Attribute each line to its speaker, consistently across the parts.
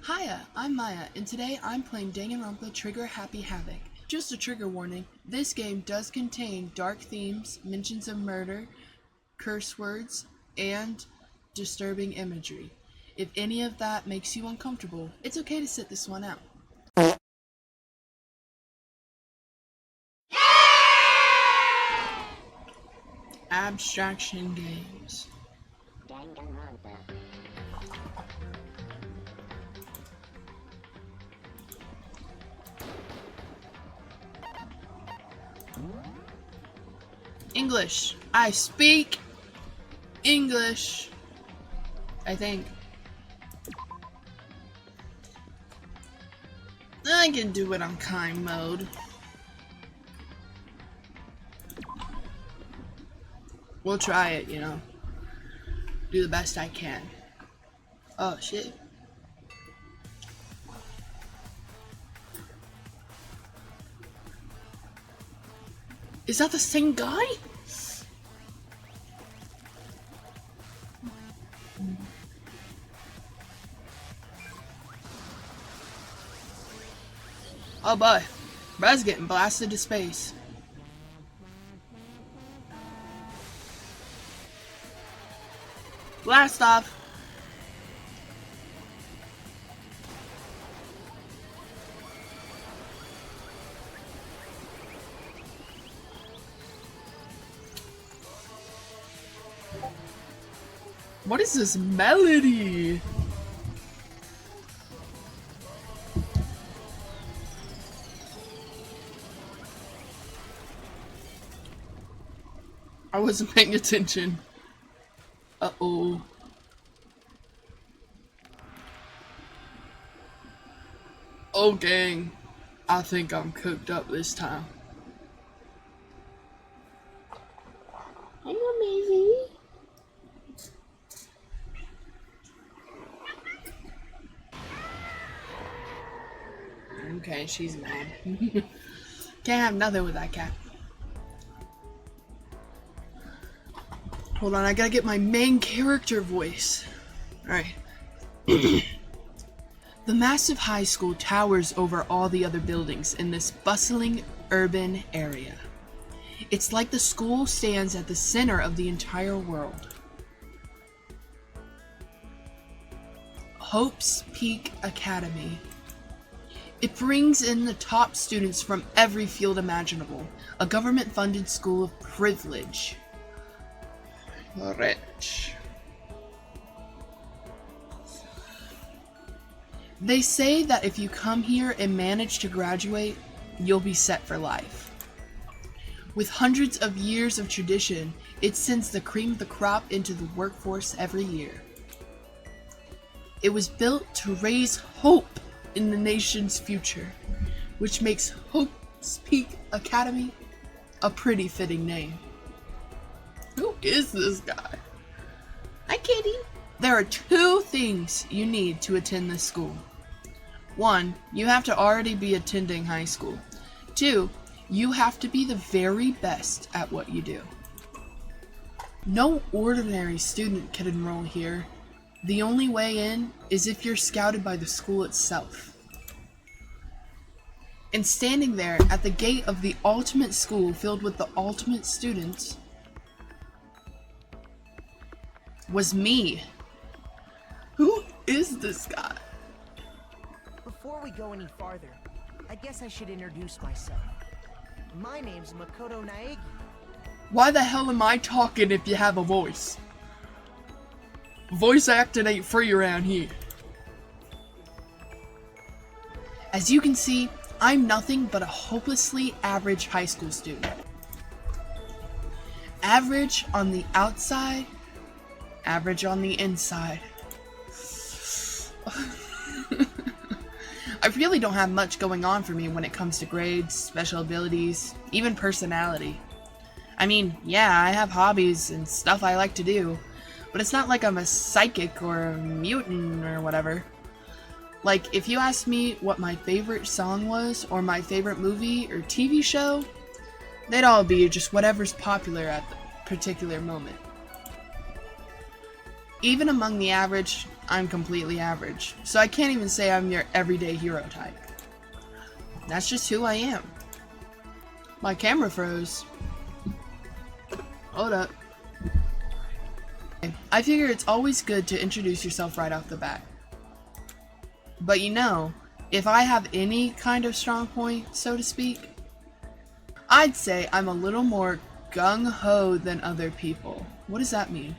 Speaker 1: Hiya, I'm Maya, and today I'm playing Dangaronpa Trigger Happy Havoc. Just a trigger warning, this game does contain dark themes, mentions of murder, curse words, and disturbing imagery. If any of that makes you uncomfortable, it's okay to sit this one out. Abstraction games.
Speaker 2: Dangaronpa.
Speaker 1: English. I speak English. I think. I can do it on kind mode. We'll try it, you know. Do the best I can. Oh shit. Is that the same guy? Oh boy, Brad's getting blasted to space. Blast off. What is this melody? I wasn't paying attention. Uh-oh. Oh gang, I think I'm cooked up this time.
Speaker 2: Hello, Maisie.
Speaker 1: Okay, she's mad. Can't have nothing with that cat. Hold on, I gotta get my main character voice. Alright. The massive high school towers over all the other buildings in this bustling urban area. It's like the school stands at the center of the entire world. Hope's Peak Academy. It brings in the top students from every field imaginable, a government-funded school of privilege. Rich. They say that if you come here and manage to graduate, you'll be set for life. With hundreds of years of tradition, it sends the cream of the crop into the workforce every year. It was built to raise hope in the nation's future, which makes Hope's Peak Academy a pretty fitting name. Who is this guy? Hi, kitty. There are two things you need to attend this school. One, you have to already be attending high school. Two, you have to be the very best at what you do. No ordinary student can enroll here. The only way in is if you're scouted by the school itself. And standing there at the gate of the ultimate school filled with the ultimate students was me. Who is this guy?
Speaker 3: Before we go any farther, I guess I should introduce myself. My name's Makoto Naegi.
Speaker 1: Why the hell am I talking if you have a voice? Voice acting ain't free around here. As you can see, I'm nothing but a hopelessly average high school student. Average on the outside, average on the inside. I really don't have much going on for me when it comes to grades, special abilities, even personality. I mean, yeah, I have hobbies and stuff I like to do, but it's not like I'm a psychic or a mutant or whatever. Like, if you asked me what my favorite song was, or my favorite movie or TV show, they'd all be just whatever's popular at the particular moment. Even among the average I'm completely average. So I can't even say I'm your everyday hero type. That's just who I am. My camera froze. Hold up. I figure it's always good to introduce yourself right off the bat. But you know, if I have any kind of strong point, so to speak, I'd say I'm a little more gung-ho than other people. What does that mean?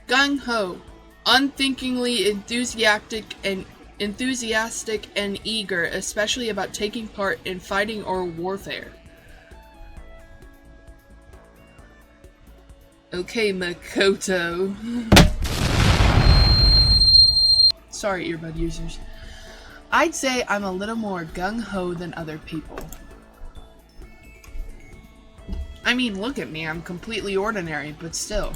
Speaker 1: Gung-ho, unthinkingly enthusiastic and eager, especially about taking part in fighting or warfare. Okay, Makoto. Sorry, earbud users. I'd say I'm a little more gung-ho than other people. I mean, look at me, I'm completely ordinary, but still.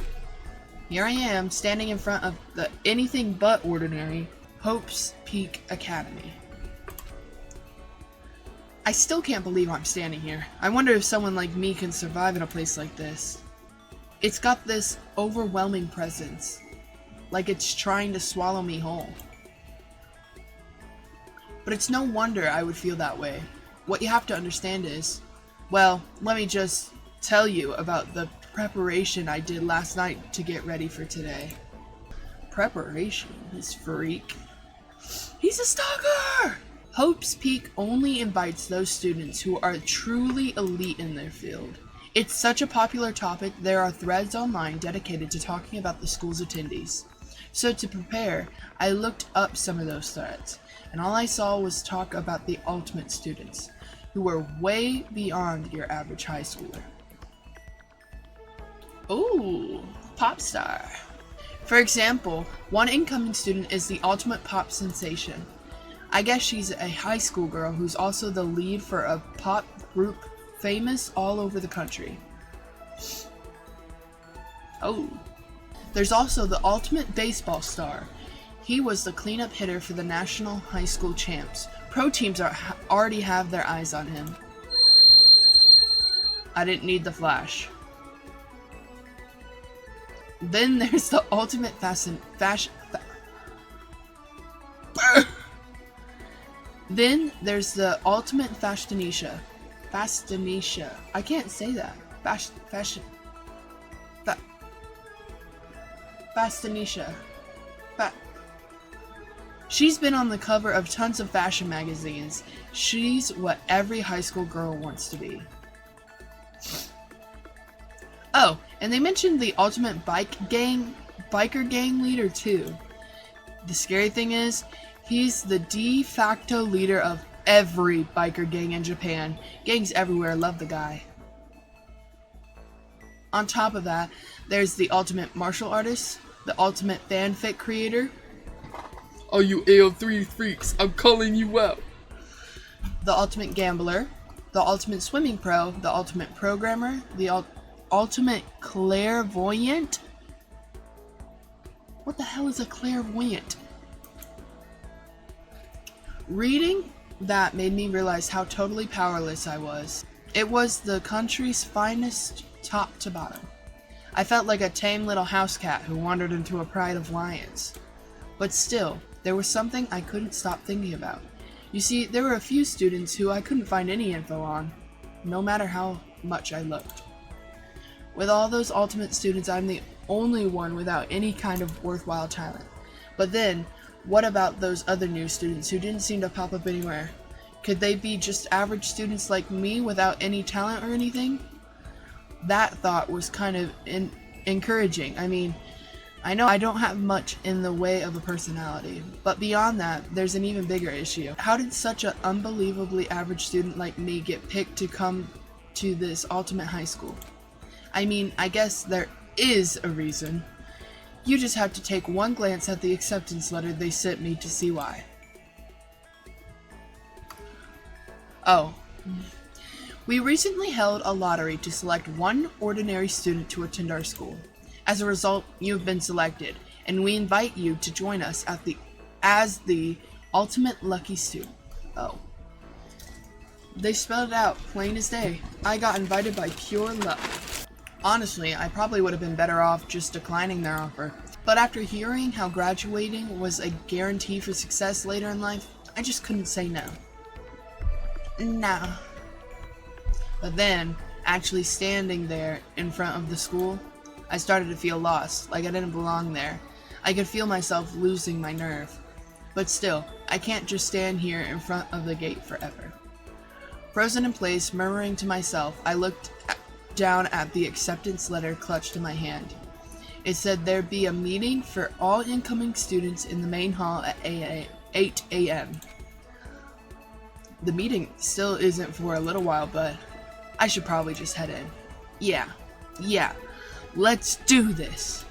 Speaker 1: Here I am, standing in front of the anything but ordinary Hope's Peak Academy. I still can't believe I'm standing here. I wonder if someone like me can survive in a place like this. It's got this overwhelming presence, like it's trying to swallow me whole. But it's no wonder I would feel that way. What you have to understand is, well, let me just tell you about the preparation I did last night to get ready for today. Preparation, this freak. He's a stalker! Hope's Peak only invites those students who are truly elite in their field. It's such a popular topic, there are threads online dedicated to talking about the school's attendees. So to prepare, I looked up some of those threads, and all I saw was talk about the ultimate students, who were way beyond your average high schooler. Ooh, pop star. For example, one incoming student is the ultimate pop sensation. I guess she's a high school girl who's also the lead for a pop group famous all over the country. Oh. There's also the ultimate baseball star. He was the cleanup hitter for the national high school champs. Pro teams already have their eyes on him. I didn't need the flash. Then there's the ultimate Then there's the ultimate fashionisha. Fashionisha. I can't say that. Fashionisha. She's been on the cover of tons of fashion magazines. She's what every high school girl wants to be. Oh, and they mentioned the ultimate biker gang leader too. The scary thing is, he's the de facto leader of every biker gang in Japan. Gangs everywhere love the guy. On top of that, there's the ultimate martial artist, the ultimate fanfic creator. All you AO3 freaks, I'm calling you out. The ultimate gambler, the ultimate swimming pro, the ultimate programmer, the ultimate clairvoyant? What the hell is a clairvoyant? Reading that made me realize how totally powerless I was. It was the country's finest top to bottom. I felt like a tame little house cat who wandered into a pride of lions. But still, there was something I couldn't stop thinking about. You see, there were a few students who I couldn't find any info on, no matter how much I looked. With all those ultimate students, I'm the only one without any kind of worthwhile talent. But then, what about those other new students who didn't seem to pop up anywhere? Could they be just average students like me without any talent or anything? That thought was kind of encouraging. I mean, I know I don't have much in the way of a personality, but beyond that, there's an even bigger issue. How did such an unbelievably average student like me get picked to come to this ultimate high school? I mean, I guess there is a reason. You just have to take one glance at the acceptance letter they sent me to see why. Oh. We recently held a lottery to select one ordinary student to attend our school. As a result, you have been selected, and we invite you to join us as the ultimate lucky student. Oh. They spelled it out, plain as day. I got invited by pure luck. Honestly, I probably would have been better off just declining their offer. But after hearing how graduating was a guarantee for success later in life, I just couldn't say no. Nah. But then, actually standing there in front of the school, I started to feel lost, like I didn't belong there. I could feel myself losing my nerve. But still, I can't just stand here in front of the gate forever. Frozen in place, murmuring to myself, I looked down at the acceptance letter clutched in my hand. It said there'd be a meeting for all incoming students in the main hall at 8 a.m. The meeting still isn't for a little while, but I should probably just head in. Yeah, let's do this.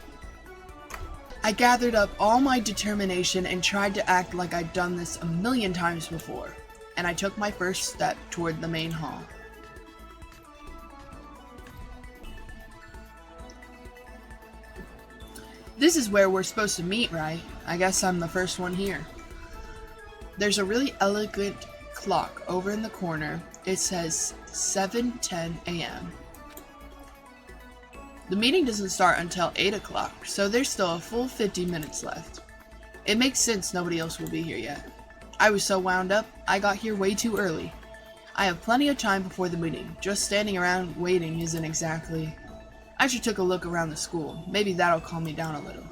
Speaker 1: I gathered up all my determination and tried to act like I'd done this a million times before, and I took my first step toward the main hall. This is where we're supposed to meet, right? I guess I'm the first one here. There's a really elegant clock over in the corner. It says 7:10 a.m. The meeting doesn't start until 8 o'clock, so there's still a full 50 minutes left. It makes sense nobody else will be here yet. I was so wound up, I got here way too early. I have plenty of time before the meeting. Just standing around waiting isn't exactly... I should take a look around the school. Maybe that'll calm me down a little.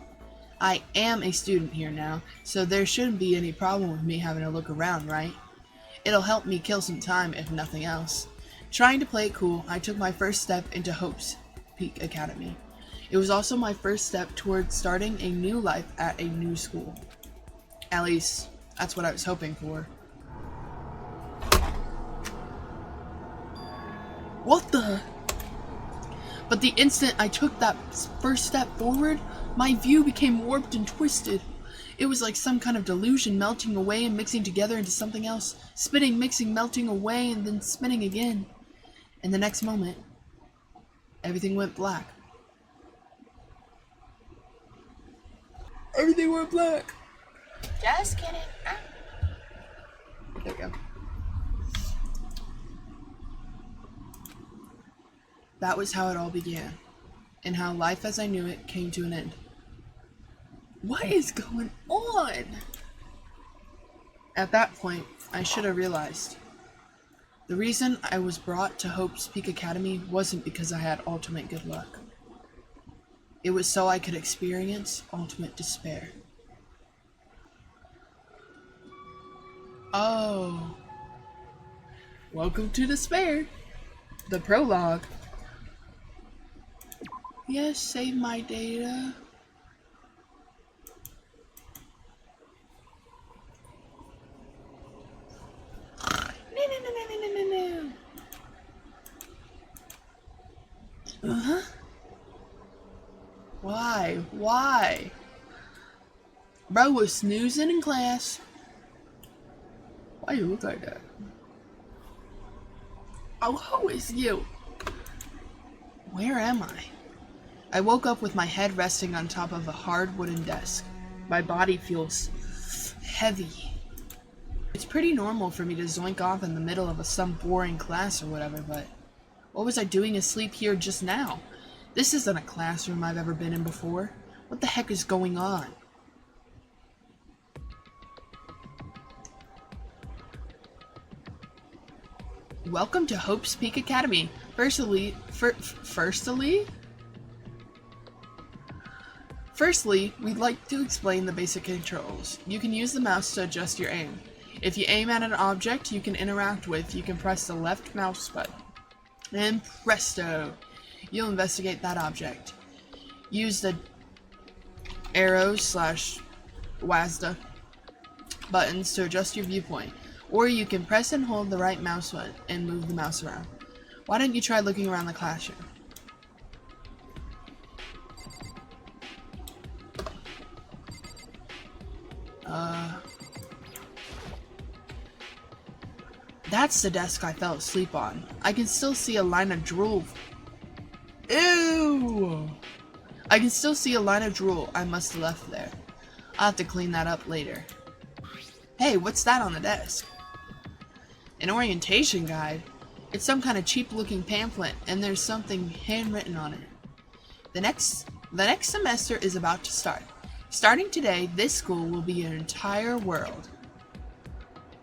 Speaker 1: I am a student here now, so there shouldn't be any problem with me having a look around, right? It'll help me kill some time, if nothing else. Trying to play it cool, I took my first step into Hope's Peak Academy. It was also my first step towards starting a new life at a new school. At least, that's what I was hoping for. What the? But the instant I took that first step forward, my view became warped and twisted. It was like some kind of delusion melting away and mixing together into something else, spinning, mixing, melting away, and then spinning again. And the next moment, everything went black. Everything went black.
Speaker 2: Just kidding.
Speaker 1: There we go. That was how it all began, and how life as I knew it came to an end. What is going on? At that point, I should have realized. The reason I was brought to Hope's Peak Academy wasn't because I had ultimate good luck. It was so I could experience ultimate despair. Oh. Welcome to Despair. The prologue. Yes, save my data. No. Uh-huh. Why? Bro was snoozing in class. Why you look like that? Oh, who is you? Where am I? I woke up with my head resting on top of a hard wooden desk. My body feels heavy. It's pretty normal for me to zoink off in the middle of some boring class or whatever, but what was I doing asleep here just now? This isn't a classroom I've ever been in before. What the heck is going on? Welcome to Hope's Peak Academy. Firstly, we'd like to explain the basic controls. You can use the mouse to adjust your aim. If you aim at an object you can interact with, you can press the left mouse button. And presto! You'll investigate that object. Use the arrows / WASD buttons to adjust your viewpoint. Or you can press and hold the right mouse button and move the mouse around. Why don't you try looking around the classroom? That's the desk I fell asleep on. I can still see a line of drool. Ew! I can still see a line of drool I must have left there. I'll have to clean that up later. Hey, what's that on the desk? An orientation guide? It's some kind of cheap-looking pamphlet, and there's something handwritten on it. The next semester is about to start. Starting today, this school will be an entire world.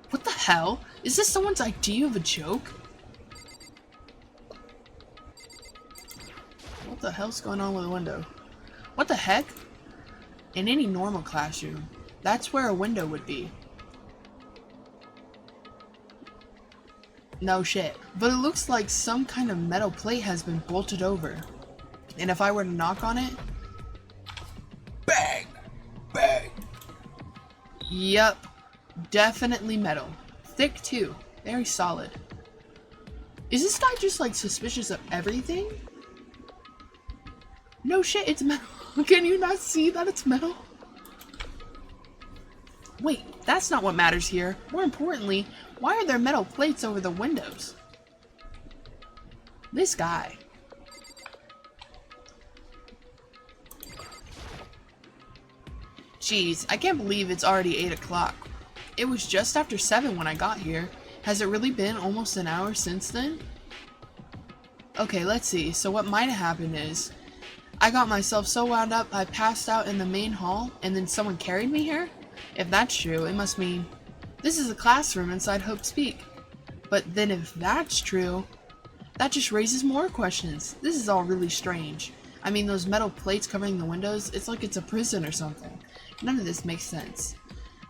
Speaker 1: What the hell? Is this someone's idea of a joke? What the hell's going on with the window? What the heck? In any normal classroom, that's where a window would be. No shit. But it looks like some kind of metal plate has been bolted over. And if I were to knock on it... Bang! Bang! Yup. Definitely metal. Thick too. Very solid. Is this guy just like suspicious of everything? No shit, it's metal. Can you not see that it's metal? Wait, that's not what matters here. More importantly, why are there metal plates over the windows? This guy. Jeez, I can't believe it's already 8 o'clock. It was just after 7 when I got here. Has it really been almost an hour since then? Okay, let's see. So what might have happened is, I got myself so wound up I passed out in the main hall, and then someone carried me here? If that's true, it must mean this is a classroom inside Hope's Peak. But then if that's true, that just raises more questions. This is all really strange. I mean, those metal plates covering the windows, it's like it's a prison or something. None of this makes sense.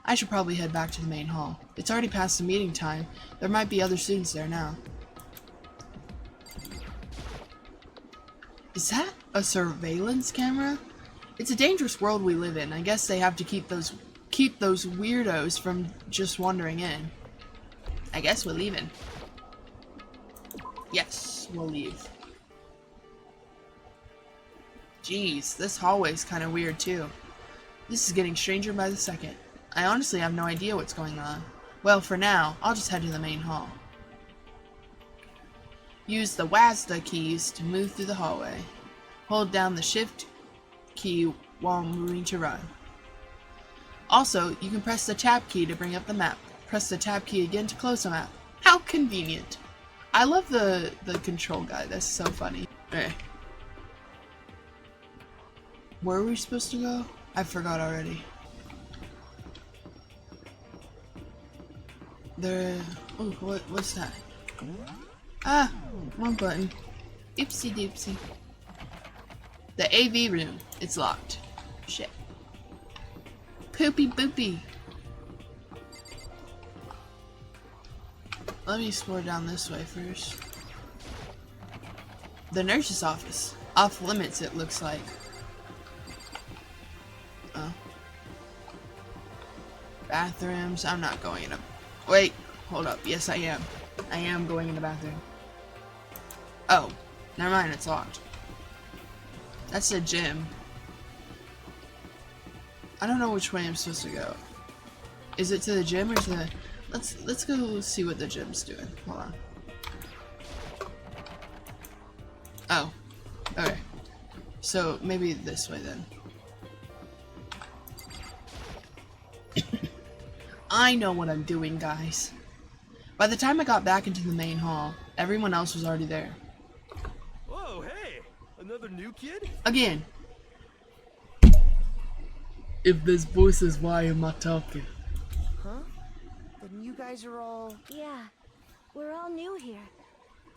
Speaker 1: I should probably head back to the main hall. It's already past the meeting time. There might be other students there now. Is that a surveillance camera? It's a dangerous world we live in. I guess they have to keep those weirdos from just wandering in. I guess we're leaving. Yes, we'll leave. Jeez, this hallway's kind of weird too. This is getting stranger by the second. I honestly have no idea what's going on. Well, for now, I'll just head to the main hall. Use the WASD keys to move through the hallway. Hold down the shift key while moving to run. Also, you can press the tab key to bring up the map. Press the tab key again to close the map. How convenient. I love the control guide. That's so funny. Okay. Where are we supposed to go? I forgot already. Oh, what's that? Ah, wrong button. Oopsie doopsie. The AV room. It's locked. Shit. Poopy boopy. Let me explore down this way first. The nurse's office. Off limits, it looks like. Oh. Bathrooms. I'm not going in a... Wait. Hold up. Yes, I am. I am going in the bathroom. Oh. Never mind. It's locked. That's the gym. I don't know which way I'm supposed to go. Is it to the gym or to the... Let's go see what the gym's doing. Hold on. Oh. Okay. So maybe this way then. I know what I'm doing, guys. By the time I got back into the main hall, everyone else was already there.
Speaker 4: Whoa, hey! Another new kid?
Speaker 1: Again. If this voice is why am I talking?
Speaker 3: Huh? Then you guys are all...
Speaker 5: Yeah, we're all new here.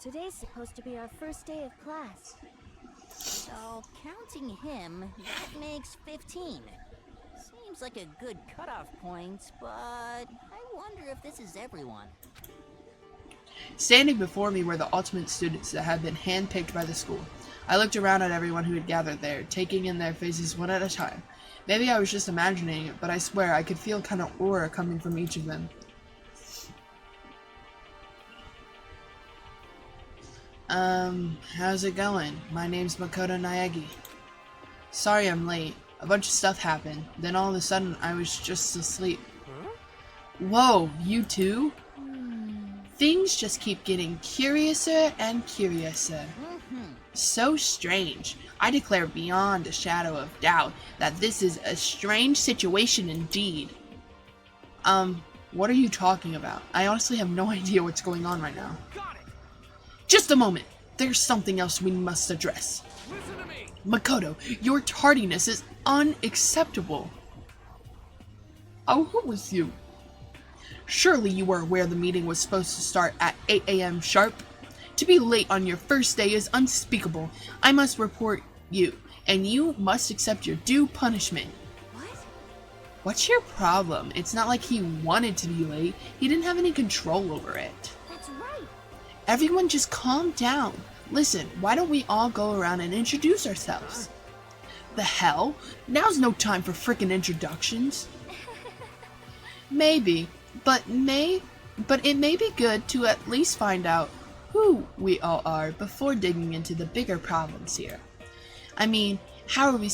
Speaker 5: Today's supposed to be our first day of class.
Speaker 2: So, counting him, that makes 15. Seems like a good cutoff point, but I wonder if this is everyone.
Speaker 1: Standing before me were the ultimate students that had been handpicked by the school. I looked around at everyone who had gathered there, taking in their faces one at a time. Maybe I was just imagining it, but I swear I could feel kind of aura coming from each of them. How's it going? My name's Makoto Naegi. Sorry I'm late. A bunch of stuff happened. Then all of a sudden, I was just asleep.
Speaker 4: Huh?
Speaker 1: Whoa, you too? Things just keep getting curiouser and curiouser. So strange. I declare beyond a shadow of doubt that this is a strange situation indeed. What are you talking about? I honestly have no idea what's going on right now.
Speaker 4: Got it.
Speaker 1: Just a moment. There's something else we must address.
Speaker 4: Listen to me.
Speaker 1: Makoto, your tardiness is unacceptable. Oh, who was you? Surely you were aware the meeting was supposed to start at 8 a.m. sharp? To be late on your first day is unspeakable. I must report you, and you must accept your due punishment.
Speaker 5: What?
Speaker 1: What's your problem? It's not like he wanted to be late. He didn't have any control over it.
Speaker 5: That's right.
Speaker 1: Everyone just calm down. Listen, why don't we all go around and introduce ourselves? The hell? Now's no time for frickin' introductions. Maybe, but it may be good to at least find out who we all are before digging into the bigger problems here. I mean, how are we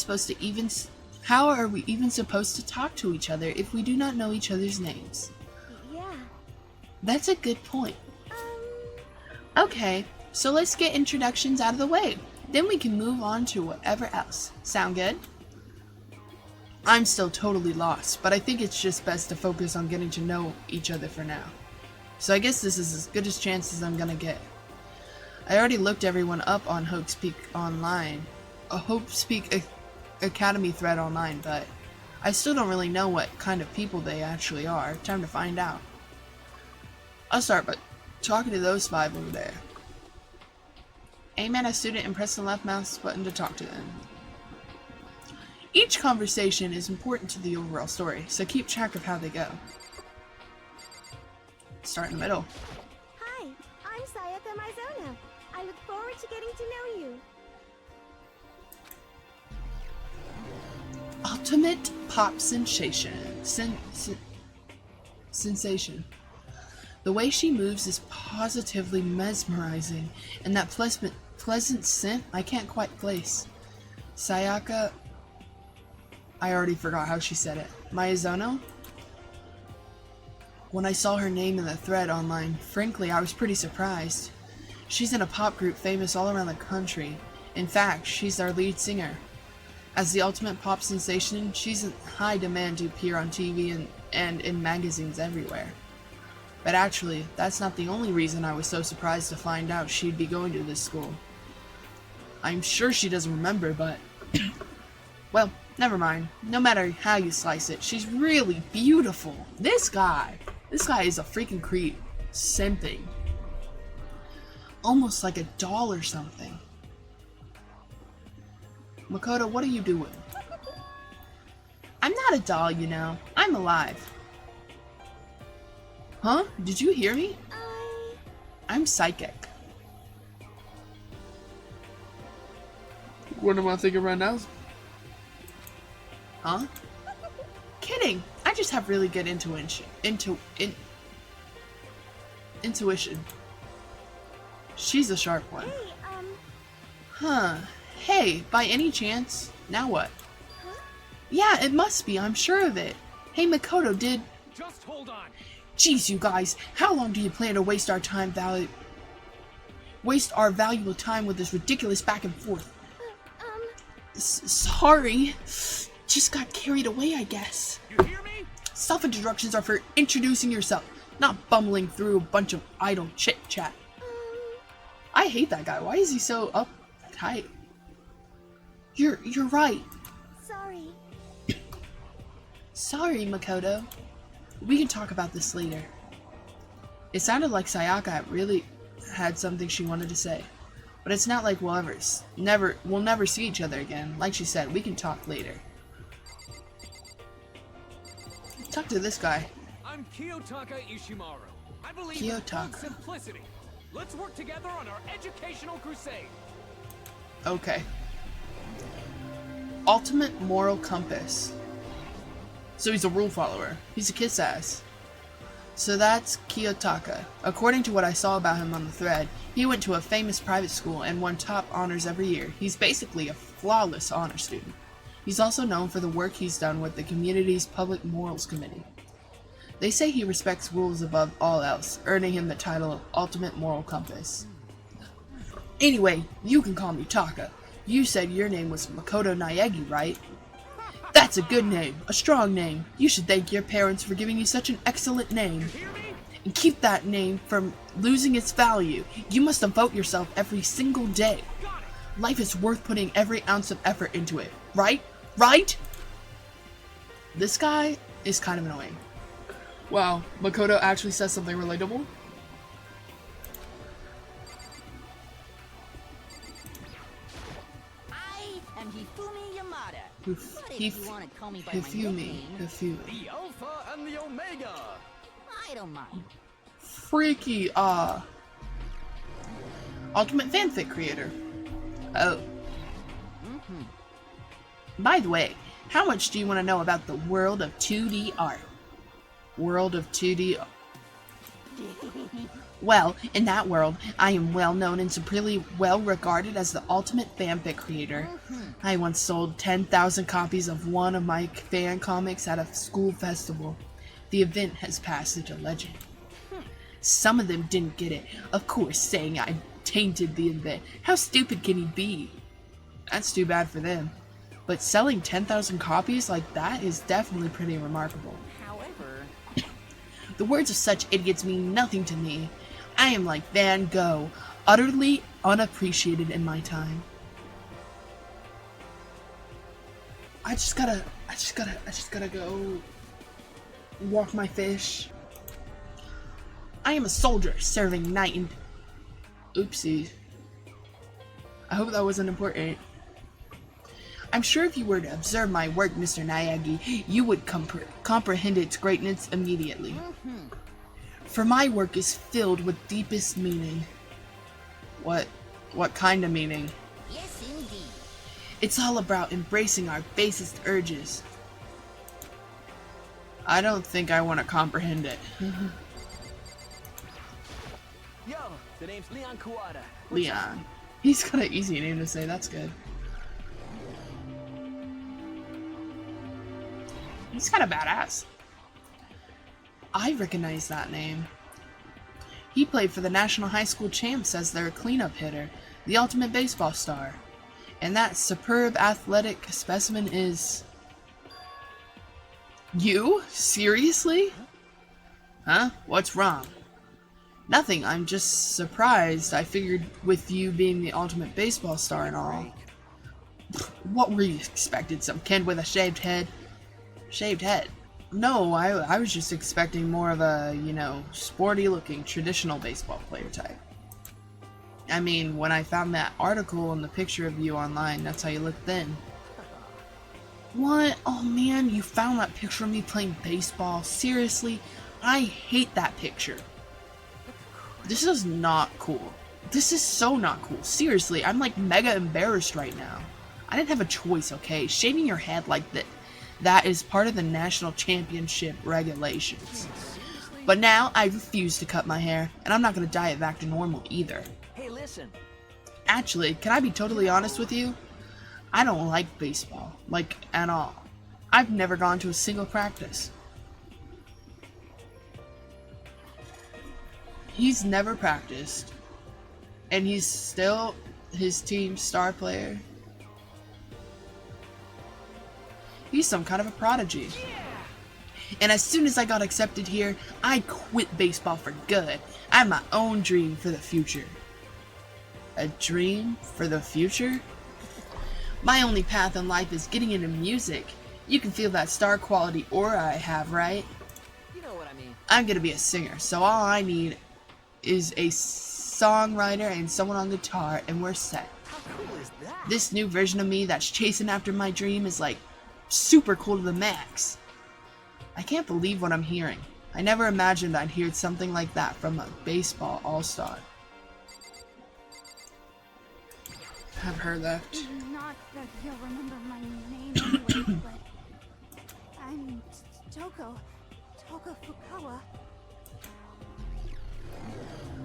Speaker 1: even supposed to talk to each other if we do not know each other's names?
Speaker 5: Yeah.
Speaker 1: That's a good point. Okay, so let's get introductions out of the way. Then we can move on to whatever else. Sound good? I'm still totally lost, but I think it's just best to focus on getting to know each other for now. So I guess this is as good a chance as I'm gonna get. I already looked everyone up on Hopespeak online, a Hopespeak Academy thread online, but I still don't really know what kind of people they actually are. Time to find out. I'll start by talking to those 5 over there. Aim at a student and press the left mouse button to talk to them. Each conversation is important to the overall story, so keep track of how they go. Start in the middle.
Speaker 5: Hi, I'm Sayaka Mizono. I look forward to getting to know you.
Speaker 1: Ultimate pop sensation. Sensation. The way she moves is positively mesmerizing, and that pleasant scent I can't quite place. Sayaka... I already forgot how she said it. Mizono? When I saw her name in the thread online, frankly, I was pretty surprised. She's in a pop group famous all around the country. In fact, she's our lead singer. As the ultimate pop sensation, she's in high demand to appear on TV and in magazines everywhere. But actually, that's not the only reason I was so surprised to find out she'd be going to this school. I'm sure she doesn't remember, but... well, never mind. No matter how you slice it, she's really beautiful. This guy is a freaking creep. Simping. Almost like a doll or something. Makoto, what are you doing? I'm not a doll, you know. I'm alive. Huh? Did you hear me? I'm psychic. What am I thinking right now? Huh? Kidding. I just have really good intuition. Intuition. She's a sharp one.
Speaker 5: Hey,
Speaker 1: Huh. Hey, by any chance? Now what?
Speaker 5: Huh?
Speaker 1: Yeah, it must be. I'm sure of it. Hey, Makoto,
Speaker 4: Just hold on.
Speaker 1: Jeez, you guys. How long do you plan to waste our valuable time with this ridiculous back and forth? Sorry. Just got carried away, I guess.
Speaker 4: You hear me?
Speaker 1: Self-introductions are for introducing yourself, not bumbling through a bunch of idle chit-chat. I hate that guy. Why is he so uptight? You're right.
Speaker 5: sorry.
Speaker 1: Sorry, Makoto. We can talk about this later. It sounded like Sayaka really had something she wanted to say. But it's not like we'll never see each other again. Like she said, we can talk later. Talk to this guy.
Speaker 4: I'm Kiyotaka Ishimaru. I believe
Speaker 1: Kiyotaka.
Speaker 4: in simplicity. Let's work together on our educational crusade.
Speaker 1: Okay. Ultimate moral compass. So he's a rule follower. He's a kiss ass. So that's Kiyotaka. According to what I saw about him on the thread, he went to a famous private school and won top honors every year. He's basically a flawless honor student. He's also known for the work he's done with the community's Public Morals Committee. They say he respects rules above all else, earning him the title of Ultimate Moral Compass. Anyway, you can call me Taka. You said your name was Makoto Naegi, right? That's a good name, a strong name. You should thank your parents for giving you such an excellent name. And keep that name from losing its value. You must devote yourself every single day. Life is worth putting every ounce of effort into it. Right? Right? This guy is kind of annoying. Wow, Makoto actually says something relatable.
Speaker 2: I am Hifumi Yamada.
Speaker 1: Hif-
Speaker 2: But if
Speaker 1: Hif-
Speaker 2: you want to call me by my
Speaker 1: Hifumi.
Speaker 2: nickname,
Speaker 1: Hifumi.
Speaker 4: The Alpha and the Omega.
Speaker 2: I don't mind.
Speaker 1: Freaky, Ultimate fanfic creator. Oh. By the way, how much do you want to know about the world of 2D art? World of 2D art. Well, in that world, I am well known and supremely well regarded as the ultimate fanfic creator. I once sold 10,000 copies of one of my fan comics at a school festival. The event has passed into legend. Some of them didn't get it, of course, saying I tainted the event. How stupid can he be? That's too bad for them. But selling 10,000 copies like that is definitely pretty remarkable.
Speaker 2: However,
Speaker 1: The words of such idiots mean nothing to me. I am like Van Gogh, utterly unappreciated in my time. I just gotta go walk my fish. I am a soldier serving night and... Oopsie. I hope that wasn't important. I'm sure if you were to observe my work, Mr. Nayagi, you would comprehend its greatness immediately. For my work is filled with deepest meaning. What kind of meaning?
Speaker 2: yes indeed.
Speaker 1: It's all about embracing our basest urges. I don't think I want to comprehend it.
Speaker 4: Yo, the name's Leon Kuwata.
Speaker 1: Leon. He's got an easy name to say, that's good. He's kind of badass. I recognize that name. He played for the National High School Champs as their cleanup hitter, the ultimate baseball star. And that superb athletic specimen is... You? Seriously? Huh? What's wrong? Nothing, I'm just surprised. I figured with you being the ultimate baseball star and all. What were you expected? Some kid with a shaved head? Shaved head? No, I was just expecting more of a, sporty looking traditional baseball player type. I mean, when I found that article and the picture of you online, that's how you looked then. What? Oh man, you found that picture of me playing baseball? Seriously? I hate that picture. This is not cool. This is so not cool. Seriously, I'm like mega embarrassed right now. I didn't have a choice, okay? Shaving your head like that is part of the national championship regulations. But now I refuse to cut my hair, and I'm not gonna dye it back to normal either.
Speaker 3: Hey, listen.
Speaker 1: Actually, can I be totally honest with you? I don't like baseball, like at all. I've never gone to a single practice. He's never practiced, and he's still his team's star player. He's some kind of a prodigy. And as soon as I got accepted here, I quit baseball for good. I have my own dream for the future. A dream for the future? My only path in life is getting into music. You can feel that star quality aura I have, right?
Speaker 3: You know what I mean.
Speaker 1: I'm gonna be a singer, so all I need is a songwriter and someone on guitar, and we're set.
Speaker 3: How cool is that?
Speaker 1: This new version of me that's chasing after my dream is like super cool to the max. I can't believe what I'm hearing. I never imagined I'd hear something like that from a baseball all-star. Have her left.
Speaker 5: Not that you'll remember my name anyway, but I'm Toko Fukawa.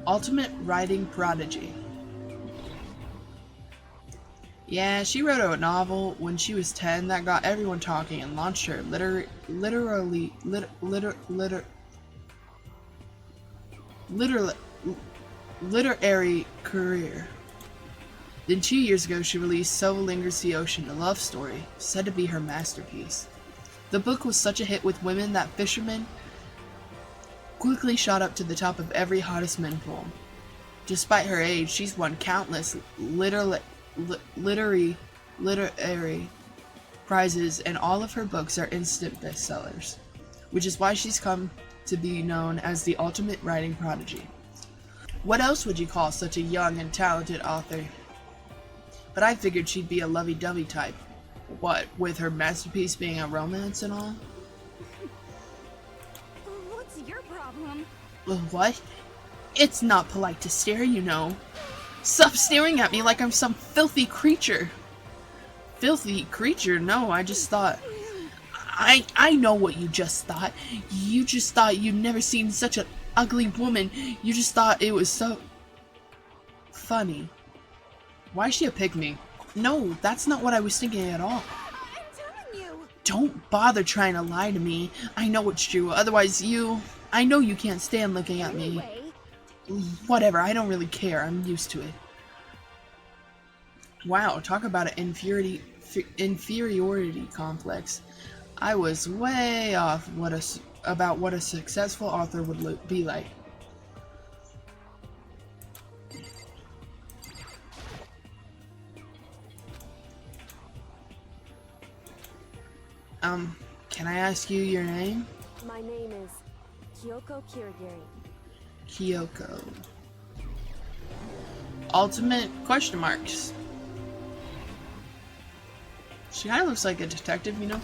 Speaker 1: Ultimate writing prodigy. Yeah, she wrote a novel when she was 10 that got everyone talking and launched her literary career. Then 2 years ago, she released So Lingers the Ocean, a love story, said to be her masterpiece. The book was such a hit with women that fishermen quickly shot up to the top of every hottest men pool. Despite her age, she's won countless literary prizes, and all of her books are instant bestsellers, which is why she's come to be known as the ultimate writing prodigy. What else would you call such a young and talented author? But I figured she'd be a lovey-dovey type. What, with her masterpiece being a romance and all?
Speaker 5: What's your problem?
Speaker 1: What? It's not polite to stare, you know. Stop staring at me like I'm some filthy creature. Filthy creature? No, I just thought... I know what you just thought. You just thought you'd never seen such an ugly woman. You just thought it was so... funny. Why is she a pygmy? No, that's not what I was thinking at all.
Speaker 5: I'm telling you.
Speaker 1: Don't bother trying to lie to me. I know it's true. Otherwise I know you can't stand looking at me.
Speaker 5: Anyway,
Speaker 1: Whatever, I don't really care. I'm used to it. Wow, talk about an inferiority complex. I was way off about what a successful author would be like. Can I ask you your name?
Speaker 5: my name is Kyoko Kirigiri.
Speaker 1: Kyoko. Ultimate question marks. She kind of looks like a detective, you know?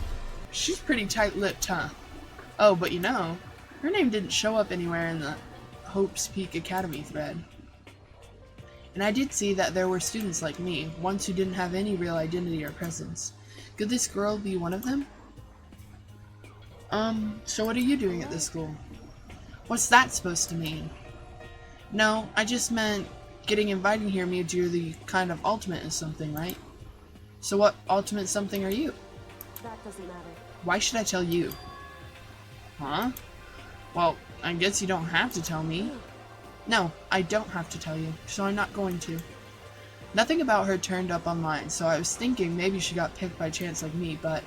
Speaker 1: She's pretty tight-lipped, huh? Oh, but you know, her name didn't show up anywhere in the Hope's Peak Academy thread. And I did see that there were students like me, ones who didn't have any real identity or presence. Could this girl be one of them? So what are you doing at this school? What's that supposed to mean? No, I just meant getting invited here means you're the kind of ultimate or something, right? So what ultimate something are you?
Speaker 5: That doesn't matter.
Speaker 1: Why should I tell you? Huh? Well, I guess you don't have to tell me. No, I don't have to tell you, so I'm not going to. Nothing about her turned up online, so I was thinking maybe she got picked by chance like me, but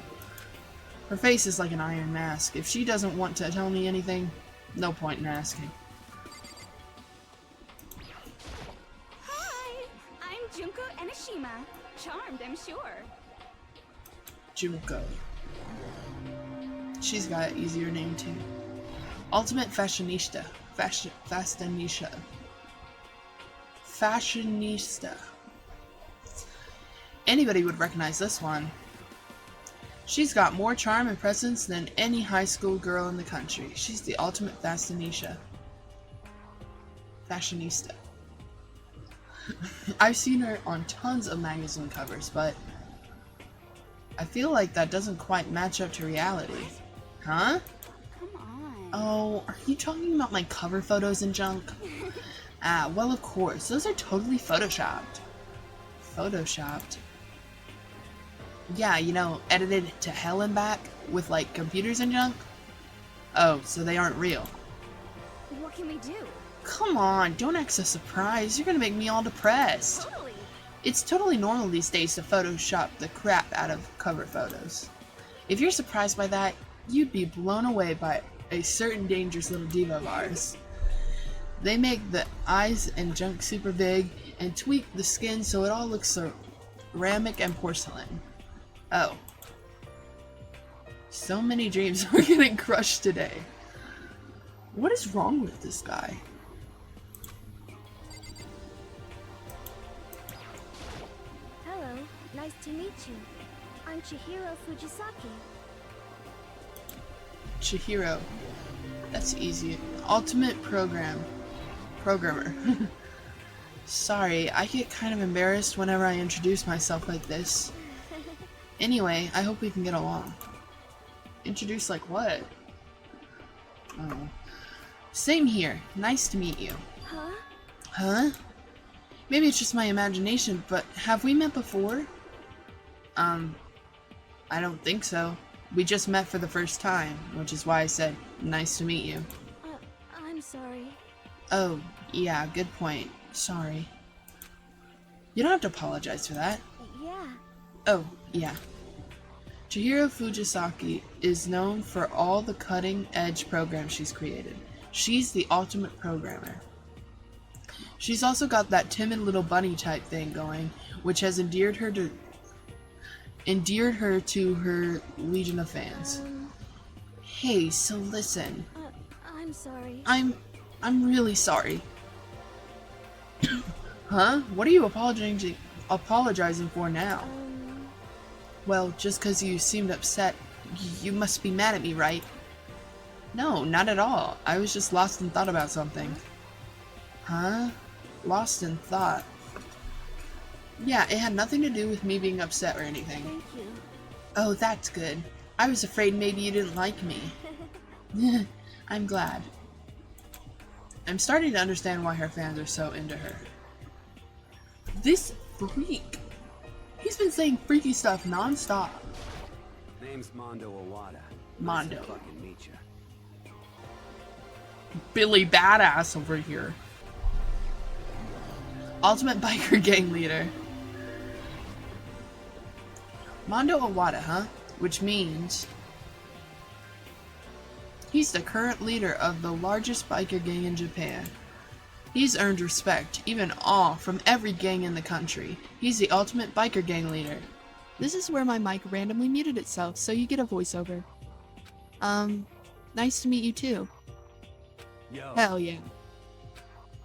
Speaker 1: her face is like an iron mask. If she doesn't want to tell me anything, no point in asking.
Speaker 5: Hi, I'm Junko Enoshima. Charmed, I'm sure.
Speaker 1: Junko. She's got an easier name too. Ultimate fashionista. Fashionista. Anybody would recognize this one. She's got more charm and presence than any high school girl in the country. She's the ultimate fashionista. I've seen her on tons of magazine covers, but I feel like that doesn't quite match up to reality. Huh?
Speaker 5: Come on.
Speaker 1: Oh, are you talking about my cover photos and junk? Ah, well of course, those are totally photoshopped. Photoshopped? Yeah, you know, edited to hell and back with like computers and junk? Oh, so they aren't real.
Speaker 5: What can we do?
Speaker 1: Come on, don't act so surprised. You're gonna make me all depressed.
Speaker 5: Totally.
Speaker 1: It's totally normal these days to Photoshop the crap out of cover photos. If you're surprised by that, you'd be blown away by a certain dangerous little diva of ours. They make the eyes and junk super big and tweak the skin so it all looks ceramic and porcelain. Oh. So many dreams are getting crushed today. What is wrong with this guy?
Speaker 5: Hello, nice to meet you. I'm Chihiro Fujisaki.
Speaker 1: Chihiro. That's easy. Ultimate programmer. Sorry, I get kind of embarrassed whenever I introduce myself like this. Anyway, I hope we can get along. Introduce like what? Oh. Same here. Nice to meet you.
Speaker 5: Huh?
Speaker 1: Huh? Maybe it's just my imagination, but have we met before? I don't think so. We just met for the first time, which is why I said, nice to meet you.
Speaker 5: I'm sorry.
Speaker 1: Oh, yeah, good point. Sorry. You don't have to apologize for that.
Speaker 5: Yeah.
Speaker 1: Oh, yeah. Chihiro Fujisaki is known for all the cutting-edge programs she's created. She's the ultimate programmer. She's also got that timid little bunny type thing going, which has endeared her to her legion of fans. Hey, so listen.
Speaker 5: I'm sorry.
Speaker 1: I'm really sorry. Huh? What are you apologizing for now? Well, just 'cause you seemed upset, you must be mad at me, right? No, not at all. I was just lost in thought about something. Huh? Lost in thought? Yeah, it had nothing to do with me being upset or anything.
Speaker 5: Thank you.
Speaker 1: Oh, that's good. I was afraid maybe you didn't like me. I'm glad. I'm starting to understand why her fans are so into her. This freak! He's been saying freaky stuff non-stop.
Speaker 6: Name's Mondo Owada.
Speaker 1: Mondo.
Speaker 6: Nice to fucking meet ya.
Speaker 1: Billy Badass over here. Ultimate Biker Gang Leader. Mondo Owada, huh? Which means he's the current leader of the largest biker gang in Japan. He's earned respect, even awe, from every gang in the country. He's the ultimate biker gang leader. This is where my mic randomly muted itself, so you get a voiceover. Nice to meet you too.
Speaker 6: Yo.
Speaker 1: Hell yeah.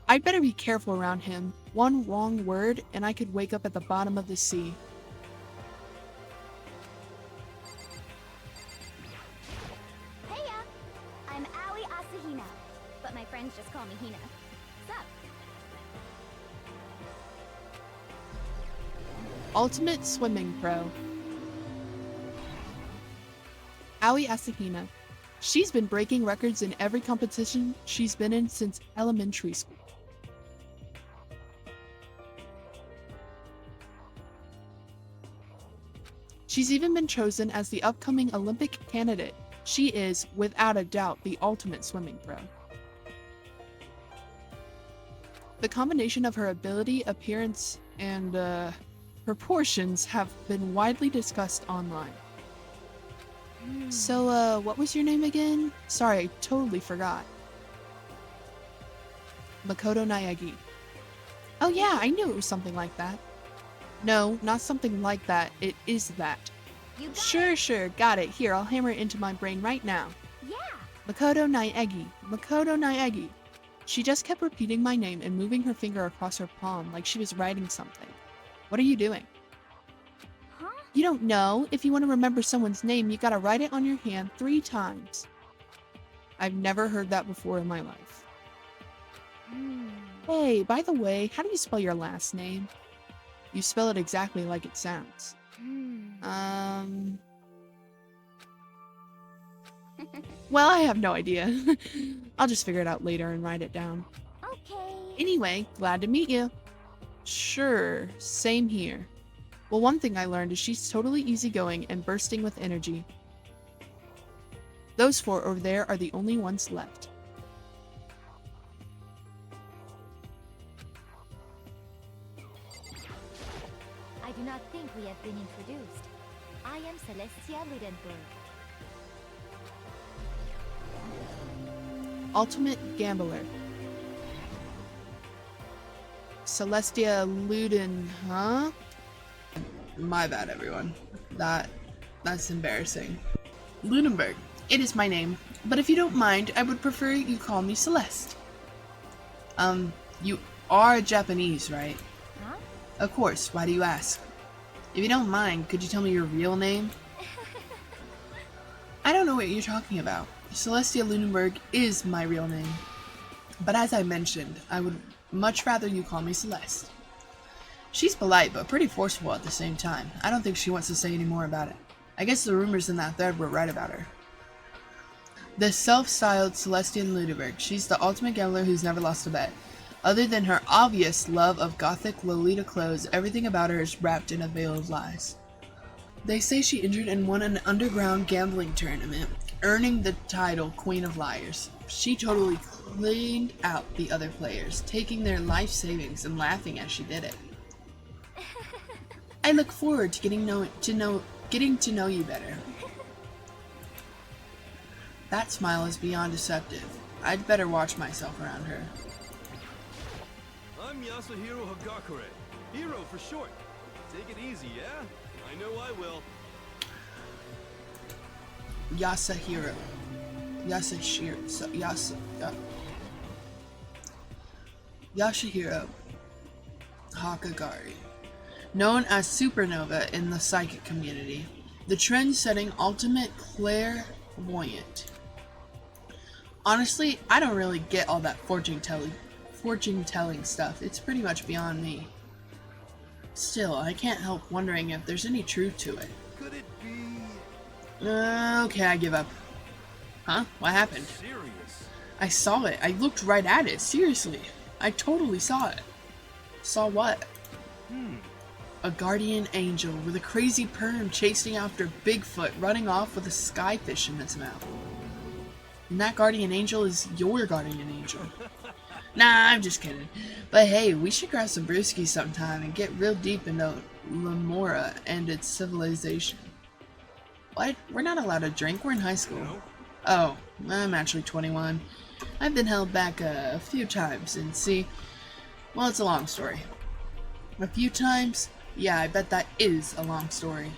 Speaker 1: I'd better be careful around him. One wrong word, and I could wake up at the bottom of the sea.
Speaker 5: Heya! I'm Aoi Asahina, but my friends just call me Hina. What's up?
Speaker 1: Ultimate Swimming Pro. Aoi Asahina. She's been breaking records in every competition she's been in since elementary school. She's even been chosen as the upcoming Olympic candidate. She is, without a doubt, the ultimate swimming pro. The combination of her ability, appearance, and proportions have been widely discussed online. So, what was your name again? Sorry, I totally forgot. Makoto Naegi. Oh yeah, I knew it was something like that. No, not something like that. It is that.
Speaker 5: You got
Speaker 1: Sure, got it. Here, I'll hammer it into my brain right now.
Speaker 5: Yeah!
Speaker 1: Makoto Naegi. Makoto Naegi. She just kept repeating my name and moving her finger across her palm like she was writing something. What are you doing?
Speaker 5: Huh?
Speaker 1: You don't know. If you want to remember someone's name, you gotta write it on your hand 3 times. I've never heard that before in my life. Hey, by the way, how do you spell your last name? You spell it exactly like it sounds. Well, I have no idea. I'll just figure it out later and write it down.
Speaker 5: Okay.
Speaker 1: Anyway, glad to meet you. Sure, same here. Well, one thing I learned is she's totally easygoing and bursting with energy. Those 4 over there are the only ones left.
Speaker 5: I do not think we have been introduced. I am Celestia Ludenberg.
Speaker 1: Ultimate Gambler. Celestia Luden, huh? My bad, everyone. That's embarrassing. Ludenberg. It is my name, but if you don't mind, I would prefer you call me Celeste. You are Japanese, right?
Speaker 5: Huh?
Speaker 1: Of course, why do you ask? If you don't mind, could you tell me your real name? I don't know what you're talking about. Celestia Lunenberg is my real name. But as I mentioned, I would much rather you call me Celeste. She's polite, but pretty forceful at the same time. I don't think she wants to say any more about it. I guess the rumors in that thread were right about her. The self-styled Celestian Ludenberg. She's the ultimate gambler who's never lost a bet. Other than her obvious love of gothic Lolita clothes, everything about her is wrapped in a veil of lies. They say she entered and won an underground gambling tournament, earning the title Queen of Liars. She totally cleaned out the other players, taking their life savings and laughing as she did it. I look forward to getting to know getting to know you better. That smile is beyond deceptive. I'd better watch myself around her.
Speaker 4: I'm Yasuhiro Hagakure. Hero for short. Take it easy, yeah? I know I will.
Speaker 1: Yasuhiro. Yasuhiro Hakagari. Known as Supernova in the psychic community. The trend-setting ultimate clairvoyant. Honestly, I don't really get all that fortune-telling stuff. It's pretty much beyond me. Still, I can't help wondering if there's any truth to it.
Speaker 4: Could it be
Speaker 1: Okay, I give up. Huh? What happened?
Speaker 4: serious?
Speaker 1: I saw it. I looked right at it. Seriously. I totally saw it. Saw what? A guardian angel with a crazy perm chasing after Bigfoot, running off with a skyfish in its mouth. And that guardian angel is your guardian angel. Nah, I'm just kidding. But hey, we should grab some brewskis sometime and get real deep into Lamora and its civilization. What? We're not allowed to drink. We're in high school. Oh, I'm actually 21. I've been held back a few times, and see, well, it's a long story. A few times? Yeah, I bet that is a long story.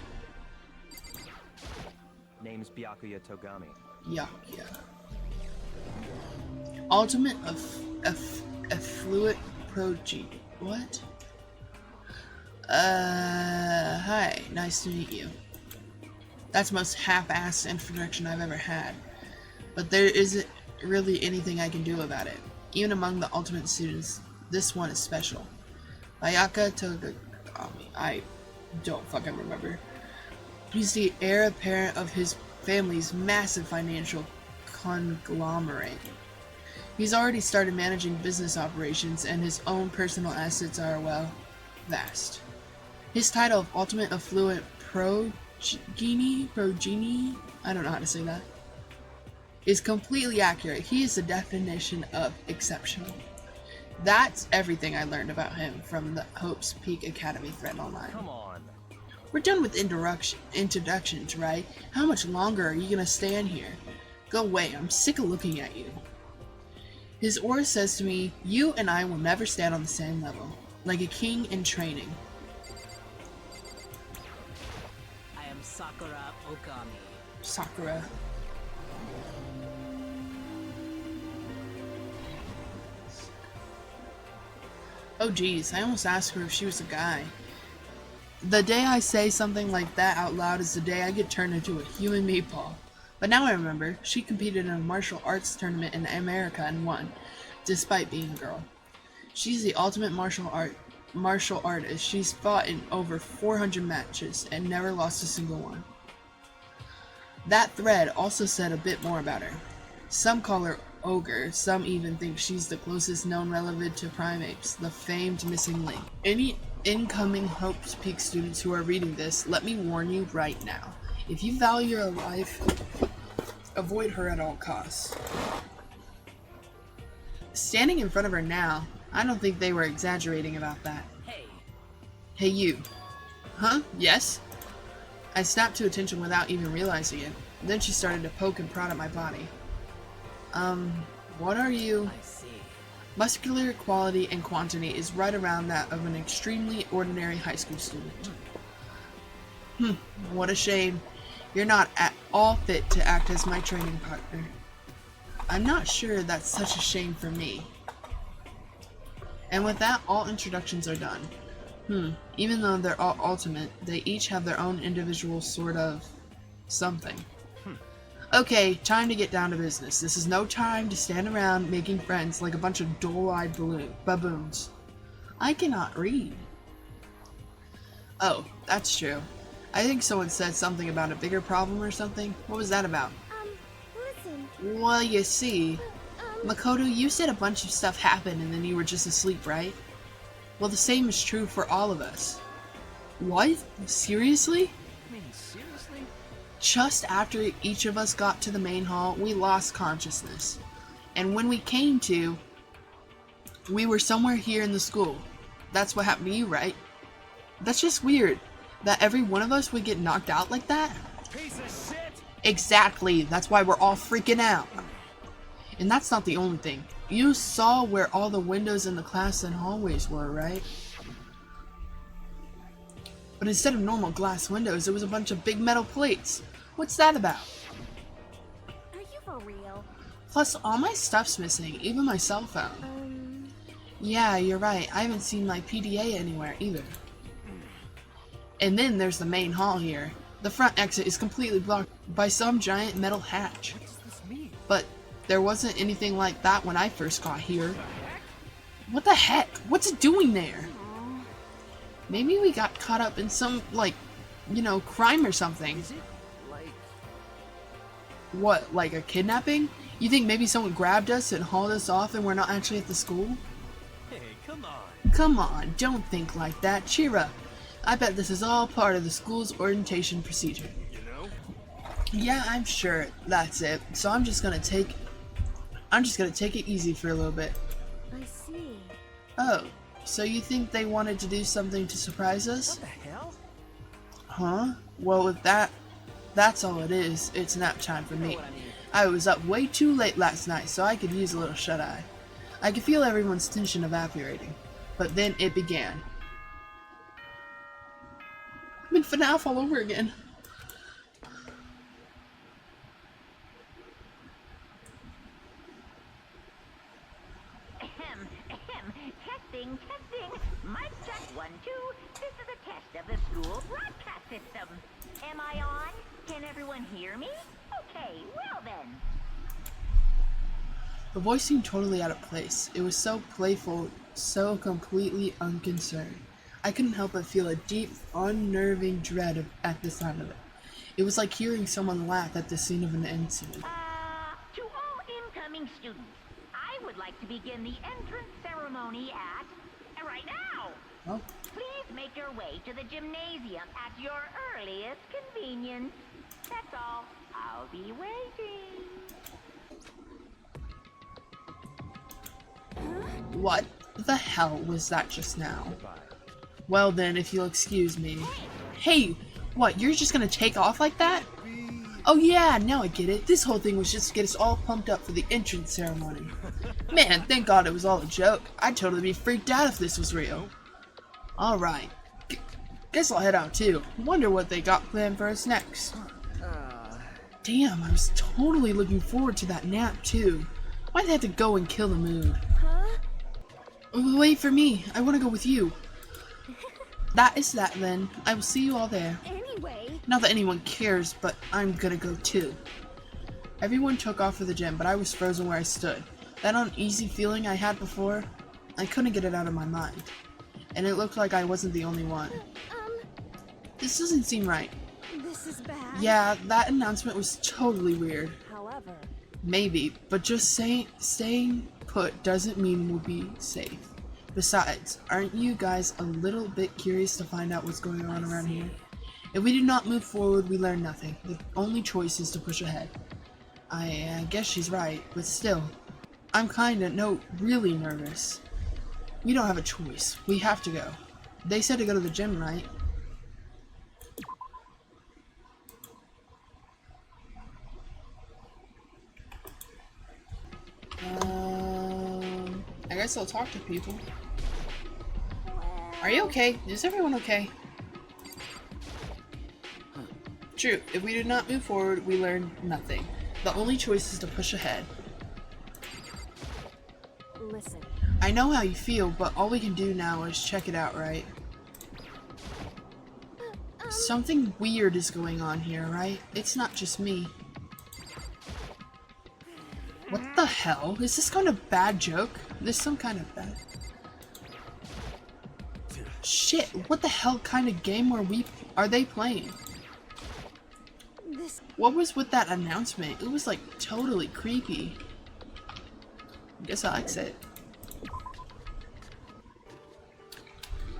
Speaker 7: Name's Byakuya Togami.
Speaker 1: Yeah. Ultimate affluent protein. What? Hi. Nice to meet you. That's the most half-assed introduction I've ever had. But there isn't really anything I can do about it. Even among the ultimate students, this one is special. Ayaka Togami. I don't fucking remember. He's the heir apparent of his family's massive financial conglomerate. He's already started managing business operations, and his own personal assets are, well, vast. His title of Ultimate Affluent Progeny, I don't know how to say that, is completely accurate. He is the definition of exceptional. That's everything I learned about him from the Hope's Peak Academy thread online.
Speaker 7: Come on.
Speaker 1: We're done with introductions, right? How much longer are you gonna stand here? Go away, I'm sick of looking at you. His aura says to me, you and I will never stand on the same level. Like a king in training.
Speaker 8: I am Sakura Okami.
Speaker 1: Sakura. Oh geez, I almost asked her if she was a guy. The day I say something like that out loud is the day I get turned into a human meatball. But now I remember, she competed in a martial arts tournament in America and won, despite being a girl. She's the ultimate martial artist. She's fought in over 400 matches and never lost a single one. That thread also said a bit more about her. Some call her ogre, some even think she's the closest known relative to primates, the famed missing link. Any incoming Hope's Peak students who are reading this, let me warn you right now. If you value your life, avoid her at all costs. Standing in front of her now, I don't think they were exaggerating about that. Hey you. Huh? Yes? I snapped to attention without even realizing it. Then she started to poke and prod at my body. What are you?
Speaker 8: I see.
Speaker 1: Muscular quality and quantity is right around that of an extremely ordinary high school student. What a shame. You're not at all fit to act as my training partner. I'm not sure that's such a shame for me. And with that, all introductions are done. Even though they're all ultimate, they each have their own individual sort of something. Okay, time to get down to business. This is no time to stand around making friends like a bunch of dull-eyed baboons. I cannot read. Oh, that's true. I think someone said something about a bigger problem or something. What was that about?
Speaker 5: Listen.
Speaker 1: Well, you see, Makoto, you said a bunch of stuff happened and then you were just asleep, right? Well, the same is true for all of us. What? Seriously?
Speaker 7: I mean, seriously?
Speaker 1: Just after each of us got to the main hall, we lost consciousness. And when we came to, we were somewhere here in the school. That's what happened to you, right? That's just weird. That every one of us would get knocked out like that?
Speaker 4: Piece of shit!
Speaker 1: Exactly, that's why we're all freaking out. And that's not the only thing. You saw where all the windows in the class and hallways were, right? But instead of normal glass windows, it was a bunch of big metal plates. What's that about?
Speaker 5: Are you for real?
Speaker 1: Plus, all my stuff's missing, even my cell phone. Yeah, you're right. I haven't seen my PDA anywhere either. And then there's the main hall here. The front exit is completely blocked by some giant metal hatch.
Speaker 4: What does this mean?
Speaker 1: But there wasn't anything like that when I first got here. What the heck? What's it doing there? Maybe we got caught up in some, like, you know, crime or something.
Speaker 4: Is it like...
Speaker 1: What, like a kidnapping? You think maybe someone grabbed us and hauled us off and we're not actually at the school?
Speaker 4: Hey, come on.
Speaker 1: Come on, don't think like that. Cheer up. I bet this is all part of the school's orientation procedure.
Speaker 4: You know?
Speaker 1: Yeah, I'm sure that's it. So I'm just gonna take it easy for a little bit.
Speaker 5: I see.
Speaker 1: Oh, so you think they wanted to do something to surprise us?
Speaker 4: What the hell?
Speaker 1: Huh? Well, with that's all it is. It's nap time for me. I was up way too late last night, so I could use a little shut-eye. I could feel everyone's tension evaporating. But then it began. I'm in FNAF all over again.
Speaker 9: Testing. Mic check 1, 2. This is a test of the school broadcast system. Am I on? Can everyone hear me? Okay, well then.
Speaker 1: The voice seemed totally out of place. It was so playful, so completely unconcerned. I couldn't help but feel a deep, unnerving dread at the sound of it. It was like hearing someone laugh at the scene of an incident.
Speaker 9: To all incoming students, I would like to begin the entrance ceremony at... right now!
Speaker 1: Oh.
Speaker 9: Please make your way to the gymnasium at your earliest convenience. That's all. I'll be waiting.
Speaker 1: What the hell was that just now? Well then, if you'll excuse me. Hey, what, you're just gonna take off like that? Oh yeah, now I get it. This whole thing was just to get us all pumped up for the entrance ceremony. Man, thank God it was all a joke. I'd totally be freaked out if this was real. Alright. Guess I'll head out too. Wonder what they got planned for us next. Damn, I was totally looking forward to that nap too. Why'd they have to go and kill the mood?
Speaker 5: Huh?
Speaker 1: Wait for me. I want to go with you. That is that then. I will see you all there.
Speaker 5: Anyway.
Speaker 1: Not that anyone cares, but I'm gonna go too. Everyone took off for the gym, but I was frozen where I stood. That uneasy feeling I had before, I couldn't get it out of my mind. And it looked like I wasn't the only one. This doesn't seem right.
Speaker 5: This is bad.
Speaker 1: Yeah, that announcement was totally weird.
Speaker 5: However.
Speaker 1: Maybe, but just staying put doesn't mean we'll be safe. Besides, aren't you guys a little bit curious to find out what's going on around here? If we do not move forward, we learn nothing. The only choice is to push ahead. I guess she's right, but still, I'm really nervous. We don't have a choice. We have to go. They said to go to the gym, right? I guess I'll talk to people. Are you okay? Is everyone okay? True. If we do not move forward, we learn nothing. The only choice is to push ahead.
Speaker 5: Listen.
Speaker 1: I know how you feel, but all we can do now is check it out, right? Something weird is going on here, right? It's not just me. What the hell? Is this kind of bad joke? This some kind of bad... Shit, what the hell kind of game are they playing? What was with that announcement? It was like totally creepy. Guess I'll exit.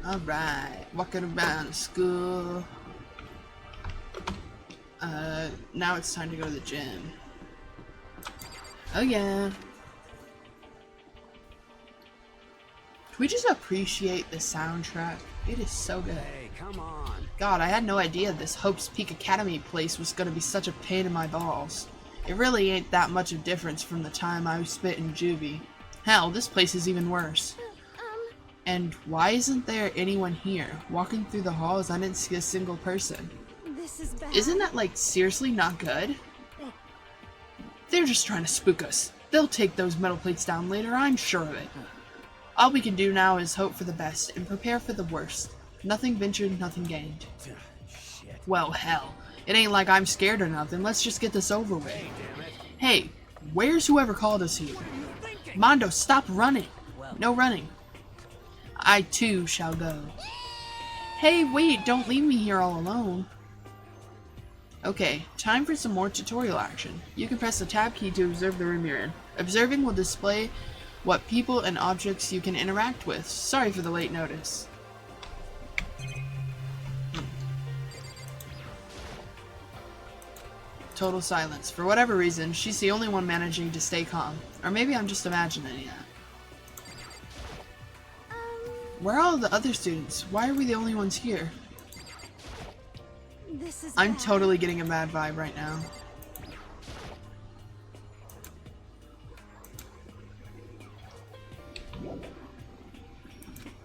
Speaker 1: Alright, walking around school. Now it's time to go to the gym. Oh yeah. Can we just appreciate the soundtrack? It is so good.
Speaker 6: Hey, come on.
Speaker 1: God, I had no idea this Hope's Peak Academy place was gonna be such a pain in my balls. It really ain't that much of difference from the time I spent in juvie. Hell, this place is even worse. And why isn't there anyone here? Walking through the halls, I didn't see a single person.
Speaker 5: This is bad.
Speaker 1: Isn't that, like, seriously not good? They're just trying to spook us. They'll take those metal plates down later, I'm sure of it. All we can do now is hope for the best and prepare for the worst. Nothing ventured, nothing gained.
Speaker 6: Shit.
Speaker 1: Well, hell. It ain't like I'm scared or nothing. Let's just get this over with. Hey, where's whoever called us here? Mondo, stop running. No running. I too shall go. Hey, wait, don't leave me here all alone. Okay, time for some more tutorial action. You can press the tab key to observe the room you're in. Observing will display what people and objects you can interact with. Sorry for the late notice. Total silence. For whatever reason, she's the only one managing to stay calm. Or maybe I'm just imagining that. Where are all the other students? Why are we the only ones here?
Speaker 5: This is
Speaker 1: I'm
Speaker 5: bad.
Speaker 1: totally getting a bad vibe right now.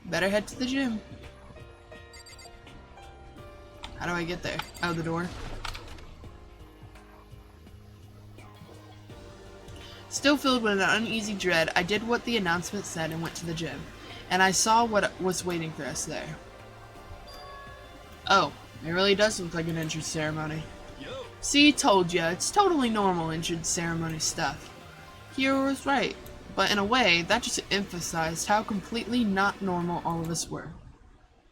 Speaker 1: Better head to the gym. How do I get there? Out the door. Still filled with an uneasy dread, I did what the announcement said and went to the gym. And I saw what was waiting for us there. Oh, it really does look like an entrance ceremony. See, told ya, it's totally normal entrance ceremony stuff. Hero was right, but in a way, that just emphasized how completely not normal all of us were.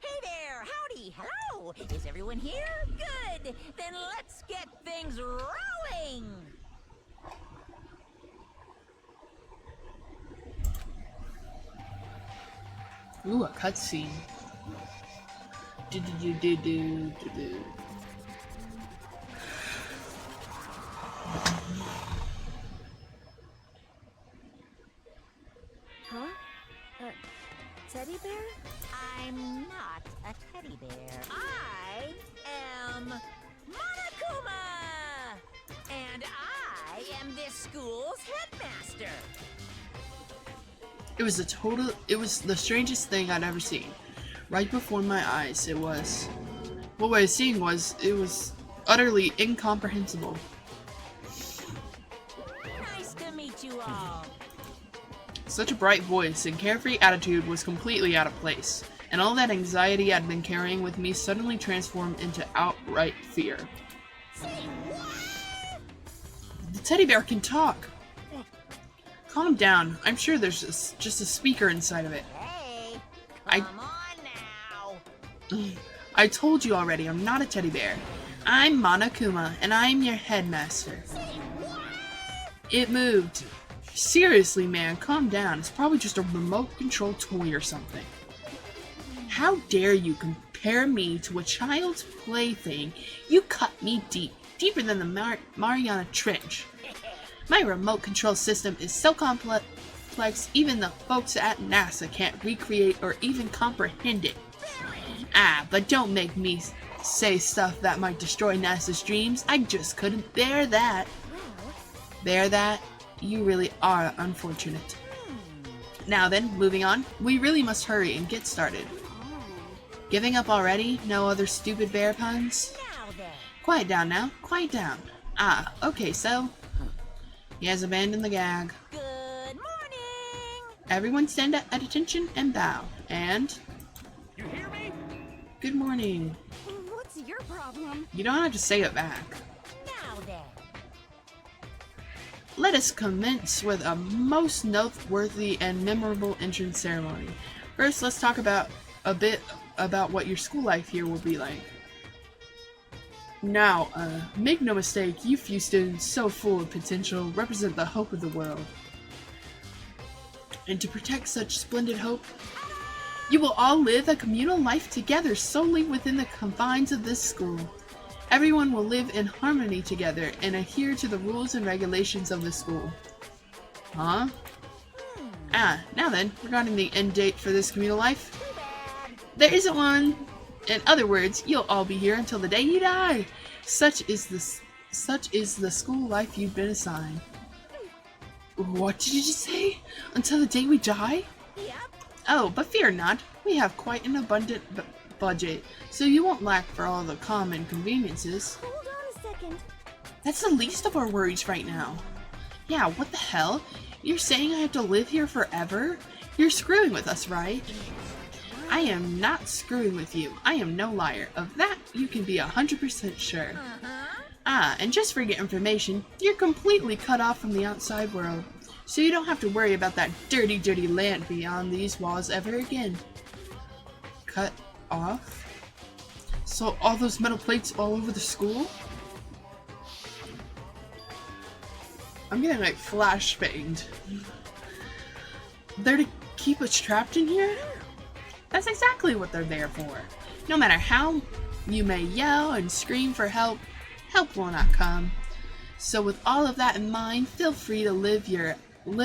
Speaker 2: Hey there, howdy, hello. Is everyone here? Good. Then let's get things rolling.
Speaker 1: Ooh, a cutscene. Do-do-do-do-do-do-do.
Speaker 5: Huh? Teddy bear?
Speaker 2: I'm not a teddy bear. I am Monokuma! And I am this school's headmaster.
Speaker 1: It was the strangest thing I'd ever seen. Right before my eyes, it was. What I was seeing it was utterly incomprehensible.
Speaker 2: Nice to meet you all.
Speaker 1: Such a bright voice and carefree attitude was completely out of place, and all that anxiety I'd been carrying with me suddenly transformed into outright fear.
Speaker 2: Say what?
Speaker 1: The teddy bear can talk! Calm down. I'm sure there's just a speaker inside of it.
Speaker 2: Hey,
Speaker 1: I-
Speaker 2: come on now.
Speaker 1: I told you already, I'm not a teddy bear. I'm Monokuma, and I'm your headmaster.
Speaker 2: Say what?
Speaker 1: It moved. Seriously, man, calm down. It's probably just a remote control toy or something. How dare you compare me to a child's plaything? You cut me deep, deeper than the Mariana Trench. My remote control system is so complex, even the folks at NASA can't recreate or even comprehend it. Ah, but don't make me say stuff that might destroy NASA's dreams. I just couldn't bear that. Bear that? You really are unfortunate. Now then, moving on. We really must hurry and get started. Giving up already? No other stupid bear puns?
Speaker 2: Now then.
Speaker 1: Quiet down now. Quiet down. Ah, okay, so... He has abandoned the gag.
Speaker 2: Good morning.
Speaker 1: Everyone stand at attention and bow. And...
Speaker 6: You hear me?
Speaker 1: Good morning.
Speaker 5: What's your problem?
Speaker 1: You don't have to say it back.
Speaker 2: Now then.
Speaker 1: Let us commence with a most noteworthy and memorable entrance ceremony. First, let's talk about a bit about what your school life here will be like. Now, make no mistake, you few students so full of potential represent the hope of the world. And to protect such splendid hope, you will all live a communal life together solely within the confines of this school. Everyone will live in harmony together and adhere to the rules and regulations of the school. Huh? Ah, now then, regarding the end date for this communal life, there isn't one. In other words, you'll all be here until the day you die. Such is the school life you've been assigned. What did you just say? Until the day we die?
Speaker 2: Yep.
Speaker 1: Oh, but fear not. We have quite an abundant budget, so you won't lack for all the common conveniences.
Speaker 5: Hold on a second.
Speaker 1: That's the least of our worries right now. Yeah, what the hell? You're saying I have to live here forever? You're screwing with us, right? I am not screwing with you. I am no liar. Of that, you can be 100% sure. Ah, and just for your information, you're completely cut off from the outside world, so you don't have to worry about that dirty, dirty land beyond these walls ever again. Cut off? So all those metal plates all over the school? I'm getting like flashbanged. They're to keep us trapped in here? That's exactly what they're there for. No matter how you may yell and scream for help, help will not come. So with all of that in mind, feel free to live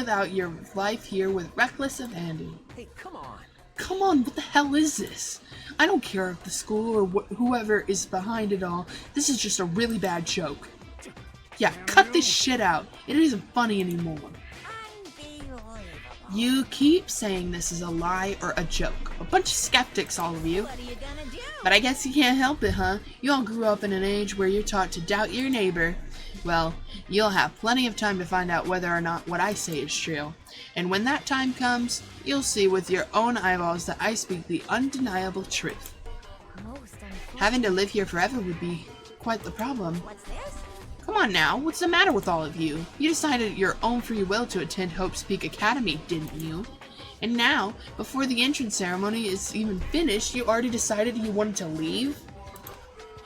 Speaker 1: out your life here with reckless abandon.
Speaker 6: Hey, come on.
Speaker 1: Come on, what the hell is this? I don't care if the school or whoever is behind it all. This is just a really bad joke. Yeah, cut this shit out. It isn't funny anymore.
Speaker 2: Unbelievable.
Speaker 1: You keep saying this is a lie or a joke. A bunch of skeptics, all of you.
Speaker 2: What are you gonna do?
Speaker 1: But I guess you can't help it, huh? You all grew up in an age where you're taught to doubt your neighbor. Well, you'll have plenty of time to find out whether or not what I say is true. And when that time comes, you'll see with your own eyeballs that I speak the undeniable truth.
Speaker 5: Most unfortunate.
Speaker 1: Having to live here forever would be quite the problem.
Speaker 2: What's this?
Speaker 1: Come on now, what's the matter with all of you? You decided your own free will to attend Hope's Peak Academy, didn't you? And now, before the entrance ceremony is even finished, you already decided you wanted to leave?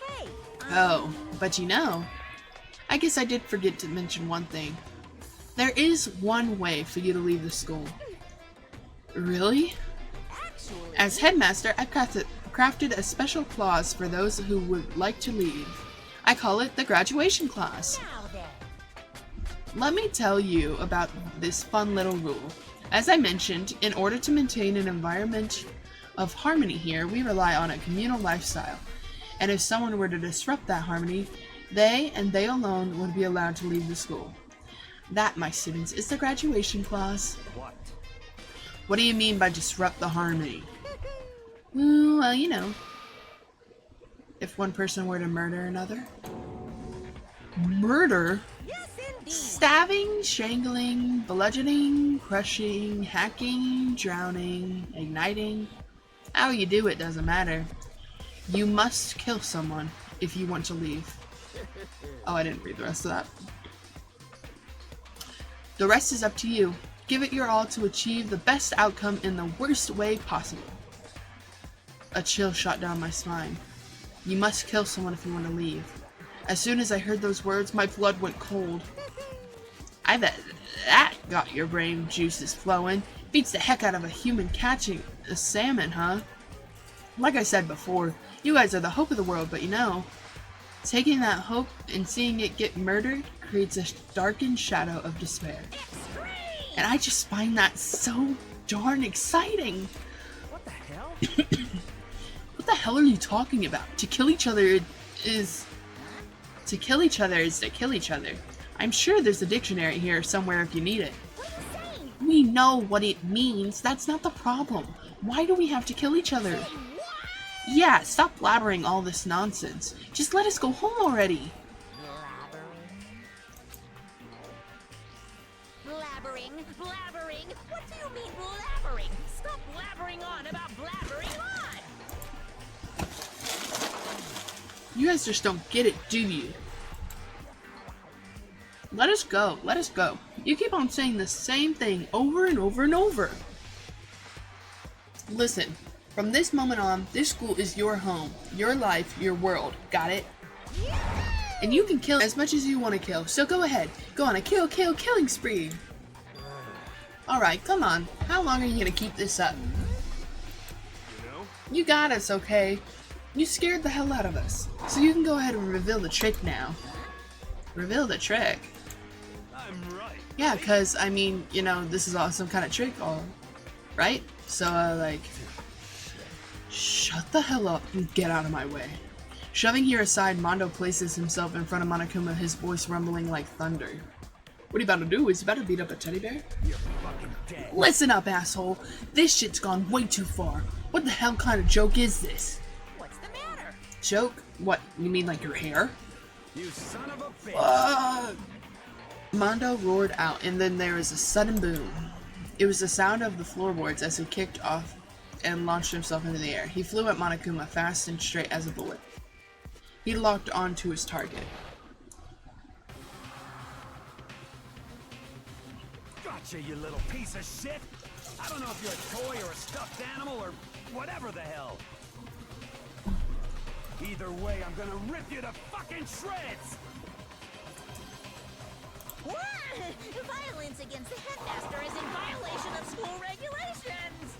Speaker 2: Hey.
Speaker 1: Oh, but you know, I guess I did forget to mention one thing. There is one way for you to leave the school. Really?
Speaker 2: Actually.
Speaker 1: As headmaster, I've crafted a special clause for those who would like to leave. I call it the graduation clause.
Speaker 2: Now then.
Speaker 1: Let me tell you about this fun little rule. As I mentioned, in order to maintain an environment of harmony here, we rely on a communal lifestyle. And if someone were to disrupt that harmony, they and they alone would be allowed to leave the school. That, my students, is the graduation clause.
Speaker 6: What?
Speaker 1: What do you mean by disrupt the harmony? Well, you know, if one person were to murder another. Murder?
Speaker 2: Yes, indeed.
Speaker 1: Stabbing, strangling, bludgeoning, crushing, hacking, drowning, igniting. How you do it doesn't matter. You must kill someone if you want to leave. Oh, I didn't read the rest of that. The rest is up to you. Give it your all to achieve the best outcome in the worst way possible. A chill shot down my spine. You must kill someone if you want to leave. As soon as I heard those words, my blood went cold. I bet that got your brain juices flowing. Beats the heck out of a human catching a salmon, huh? Like I said before, you guys are the hope of the world, but you know, taking that hope and seeing it get murdered creates a darkened shadow of despair.
Speaker 2: Extreme.
Speaker 1: And I just find that so darn exciting.
Speaker 6: What the hell?
Speaker 1: What the hell are you talking about? To kill each other is to kill each other. I'm sure there's a dictionary here somewhere if you need it.
Speaker 5: What are you saying?
Speaker 1: We know what it means. That's not the problem. Why do we have to kill each other? Yeah, stop blabbering all this nonsense. Just let us go home already.
Speaker 2: Blabbering. Blabbering? What do you mean blabbering? Stop blabbering on about blabbering on!
Speaker 1: You guys just don't get it, do you? Let us go. Let us go. You keep on saying the same thing over and over and over. Listen, from this moment on, this school is your home, your life, your world. Got it? And you can kill as much as you want to kill, so go ahead. Go on a killing spree. Alright, come on. How long are you gonna keep this up?
Speaker 4: You know?
Speaker 1: You got us, okay? You scared the hell out of us. So you can go ahead and reveal the trick now. Reveal the trick?
Speaker 4: I'm right.
Speaker 1: Yeah, because, I mean, you know, this is all some kind of trick, all right? So, like... Shut the hell up and get out of my way. Shoving here aside, Mondo places himself in front of Monokuma, his voice rumbling like thunder. What are you about to do? Is you about to beat up a teddy bear?
Speaker 6: You're fucking dead.
Speaker 1: Listen up, asshole. This shit's gone way too far. What the hell kind of joke is this?
Speaker 2: What's the matter?
Speaker 1: Joke? What, you mean like your hair?
Speaker 6: You son of a bitch.
Speaker 1: Mondo roared out, and then there was a sudden boom. It was the sound of the floorboards as he kicked off and launched himself into the air. He flew at Monokuma fast and straight as a bullet. He locked onto his target.
Speaker 6: Gotcha, you little piece of shit. I don't know if you're a toy or a stuffed animal or whatever the hell. Either way, I'm gonna rip you to fucking shreds!
Speaker 2: What? Violence against the headmaster is in violation of school regulations!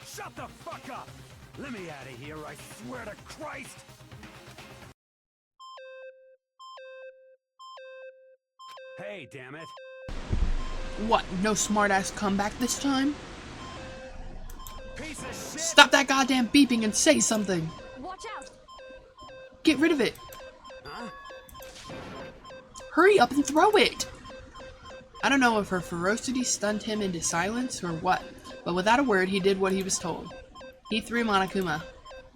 Speaker 6: Shut the fuck up! Let me out of here, I swear to Christ! Hey, damn it.
Speaker 1: What, no smart-ass comeback this time?
Speaker 6: Piece of shit!
Speaker 1: Stop that goddamn beeping and say something!
Speaker 5: Watch out!
Speaker 1: Get rid of it!
Speaker 6: Huh?
Speaker 1: Hurry up and throw it! I don't know if her ferocity stunned him into silence or what, but without a word, he did what he was told. He threw Monokuma,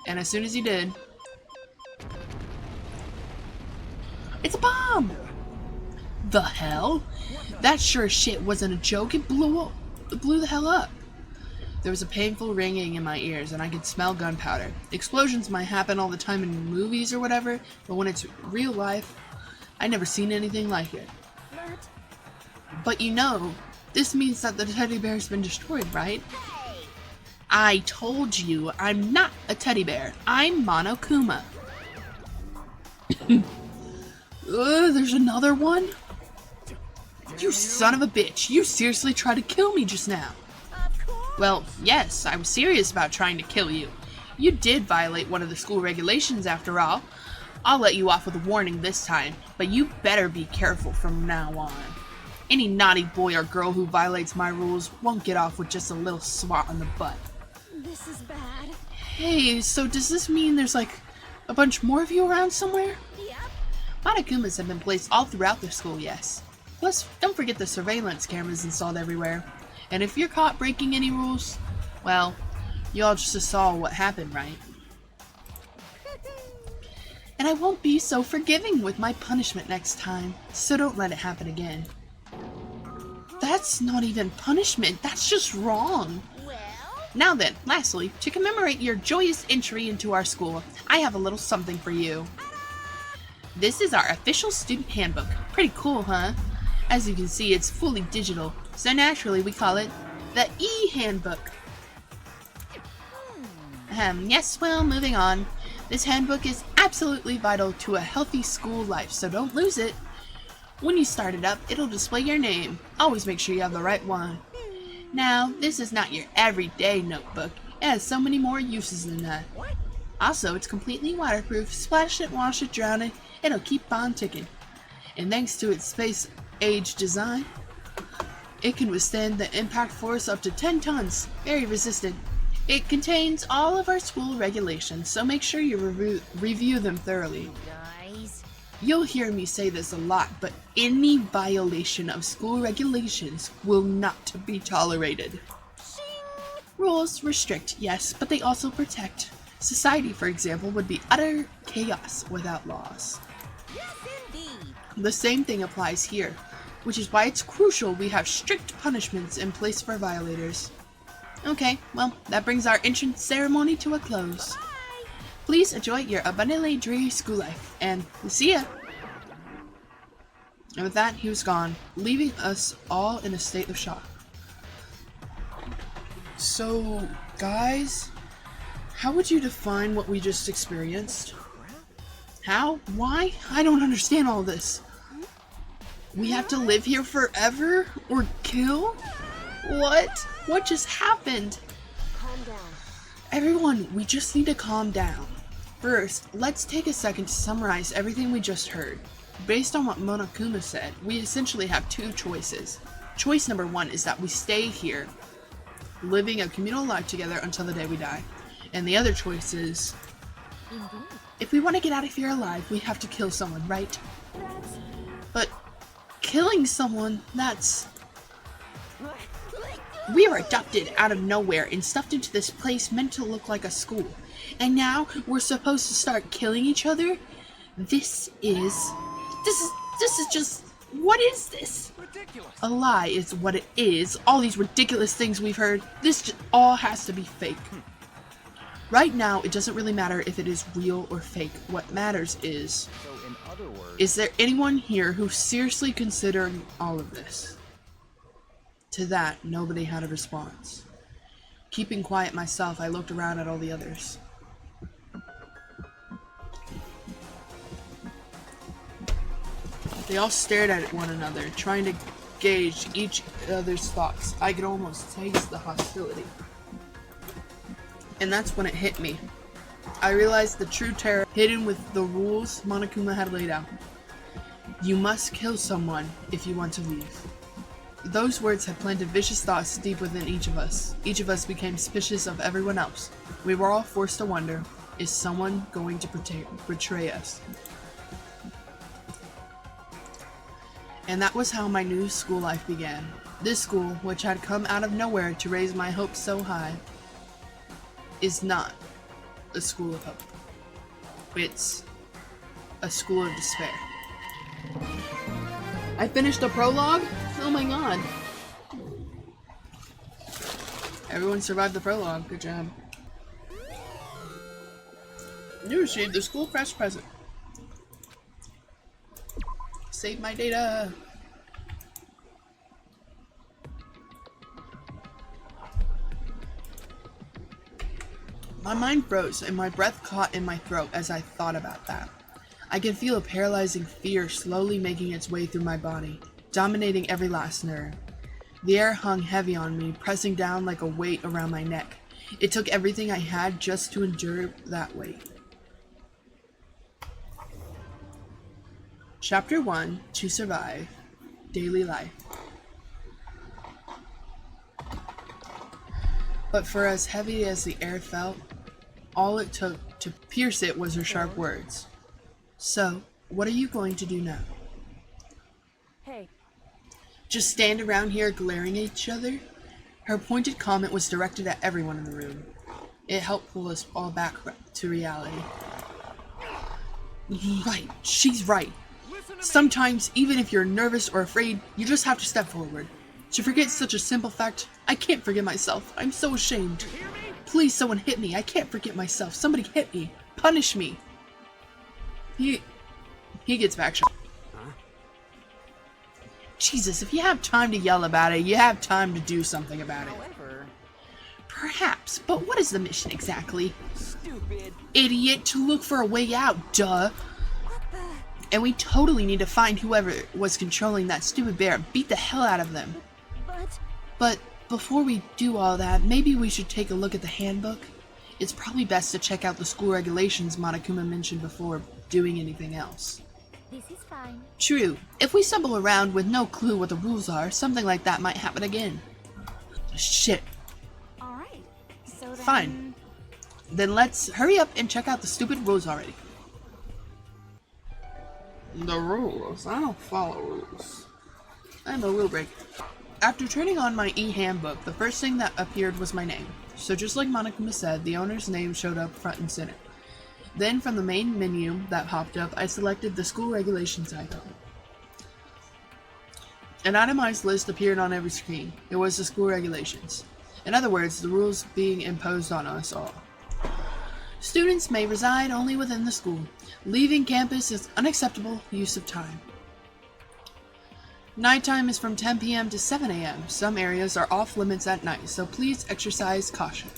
Speaker 1: and as soon as he did... It's a bomb! The hell? That sure as shit wasn't a joke, it blew the hell up. There was a painful ringing in my ears, and I could smell gunpowder. Explosions might happen all the time in movies or whatever, but when it's real life, I've never seen anything like it.
Speaker 5: Mert.
Speaker 1: But you know, this means that the teddy bear's been destroyed, right?
Speaker 5: Hey!
Speaker 1: I told you, I'm not a teddy bear. I'm Monokuma. There's another one? You son of a bitch. You seriously tried to kill me just now.
Speaker 2: Of course!
Speaker 1: Well, yes, I was serious about trying to kill you. You did violate one of the school regulations after all. I'll let you off with a warning this time, but you better be careful from now on. Any naughty boy or girl who violates my rules won't get off with just a little swat on the butt.
Speaker 5: This is bad.
Speaker 1: Hey, so does this mean there's like a bunch more of you around somewhere?
Speaker 2: Yep.
Speaker 1: Monokumas have been placed all throughout the school, yes. Plus, don't forget the surveillance cameras installed everywhere. And if you're caught breaking any rules, well, you all just saw what happened, right? And I won't be so forgiving with my punishment next time, so don't let it happen again. That's not even punishment, that's just wrong.
Speaker 2: Well,
Speaker 1: Now then, lastly, to commemorate your joyous entry into our school, I have a little something for you. This is our official student handbook. Pretty cool, huh? As you can see, it's fully digital, so naturally we call it the e-handbook. Yes, well, moving on. This handbook is absolutely vital to a healthy school life, so don't lose it. When you start it up, it'll display your name. Always make sure you have the right one. Now, this is not your everyday notebook. It has so many more uses than that. Also, it's completely waterproof. Splash it, wash it, drown it. It'll keep on ticking. And thanks to its space-age design, it can withstand the impact force up to 10 tons. Very resistant. It contains all of our school regulations, so make sure you review them thoroughly.
Speaker 2: guys.
Speaker 1: You'll hear me say this a lot, but any violation of school regulations will not be tolerated. Rules restrict, yes, but they also protect. Society, for example, would be utter chaos without laws.
Speaker 2: Yes, indeed.
Speaker 1: The same thing applies here, which is why it's crucial we have strict punishments in place for violators. Okay, well, that brings our entrance ceremony to a close. Please enjoy your abundantly dreary school life, and see ya! And with that, he was gone, leaving us all in a state of shock. So, guys, how would you define what we just experienced? How? Why? I don't understand all this. We have to live here forever? Or kill? What? What just happened?
Speaker 5: Calm down.
Speaker 1: Everyone, we just need to calm down. First, let's take a second to summarize everything we just heard. Based on what Monokuma said, we essentially have two choices. Choice number one is that we stay here. living a communal life together until the day we die. And the other choice is, if we want to get out of here alive, we have to kill someone, right? But killing someone, that's... We were abducted out of nowhere and stuffed into this place meant to look like a school. And now we're supposed to start killing each other? This is just... What is this?
Speaker 6: Ridiculous.
Speaker 1: A lie is what it is. All these ridiculous things we've heard, this just all has to be fake. Right now, it doesn't really matter if it is real or fake. What matters is...
Speaker 7: So in other words...
Speaker 1: Is there anyone here who's seriously considering all of this? To that, nobody had a response. Keeping quiet myself, I looked around at all the others. They all stared at one another, trying to gauge each other's thoughts. I could almost taste the hostility. And that's when it hit me. I realized the true terror hidden with the rules Monokuma had laid out. You must kill someone if you want to leave. Those words had planted vicious thoughts deep within each of us. Each of us became suspicious of everyone else. We were all forced to wonder, is someone going to betray us? And that was how my new school life began. This school, which had come out of nowhere to raise my hopes so high, is not a school of hope. It's a school of despair. I finished the prologue? Oh my god. Everyone survived the prologue. Good job. You received the school fresh present. Save my data. My mind froze and my breath caught in my throat as I thought about that. I could feel a paralyzing fear slowly making its way through my body, dominating every last nerve. The air hung heavy on me, pressing down like a weight around my neck. It took everything I had just to endure that weight. Chapter 1, To Survive, Daily Life. But for as heavy as the air felt, all it took to pierce it was her sharp words. So, what are you going to do now?
Speaker 10: Hey.
Speaker 1: Just stand around here glaring at each other? Her pointed comment was directed at everyone in the room. It helped pull us all back to reality. Right, she's right. Sometimes, even if you're nervous or afraid, you just have to step forward. To forget such a simple fact, I can't forgive myself. I'm so ashamed. Please, someone hit me. I can't forget myself. Somebody hit me. Punish me. He gets back.
Speaker 6: Huh?
Speaker 1: Jesus, if you have time to yell about it, you have time to do something about it.
Speaker 3: However...
Speaker 1: Perhaps, but what is the mission exactly?
Speaker 3: Stupid.
Speaker 1: Idiot, to look for a way out, duh. And we totally need to find whoever was controlling that stupid bear and beat the hell out of them. But before we do all that, maybe we should take a look at the handbook. It's probably best to check out the school regulations Monokuma mentioned before doing anything else.
Speaker 5: This is fine.
Speaker 1: True. If we stumble around with no clue what the rules are, something like that might happen again. Shit.
Speaker 5: Alright. So then...
Speaker 1: Fine. Then let's hurry up and check out the stupid rules already. The rules? I don't follow rules. I'm a rule breaker. After turning on my e-handbook, the first thing that appeared was my name. So just like Monokuma said, the owner's name showed up front and center. Then from the main menu that popped up, I selected the school regulations icon. An itemized list appeared on every screen. It was the school regulations. In other words, the rules being imposed on us all. Students may reside only within the school. Leaving campus is unacceptable use of time. Nighttime is from 10 p.m. to 7 a.m. Some areas are off limits at night, so please exercise caution.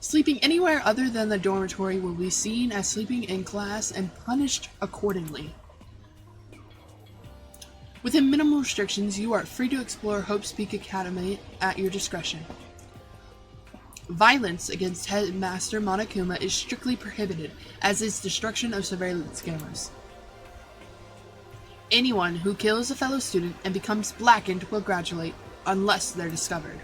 Speaker 1: Sleeping anywhere other than the dormitory will be seen as sleeping in class and punished accordingly. Within minimal restrictions, you are free to explore Hope's Peak Academy at your discretion. Violence against Headmaster Monokuma is strictly prohibited, as is destruction of surveillance cameras. Anyone who kills a fellow student and becomes blackened will graduate unless they're discovered.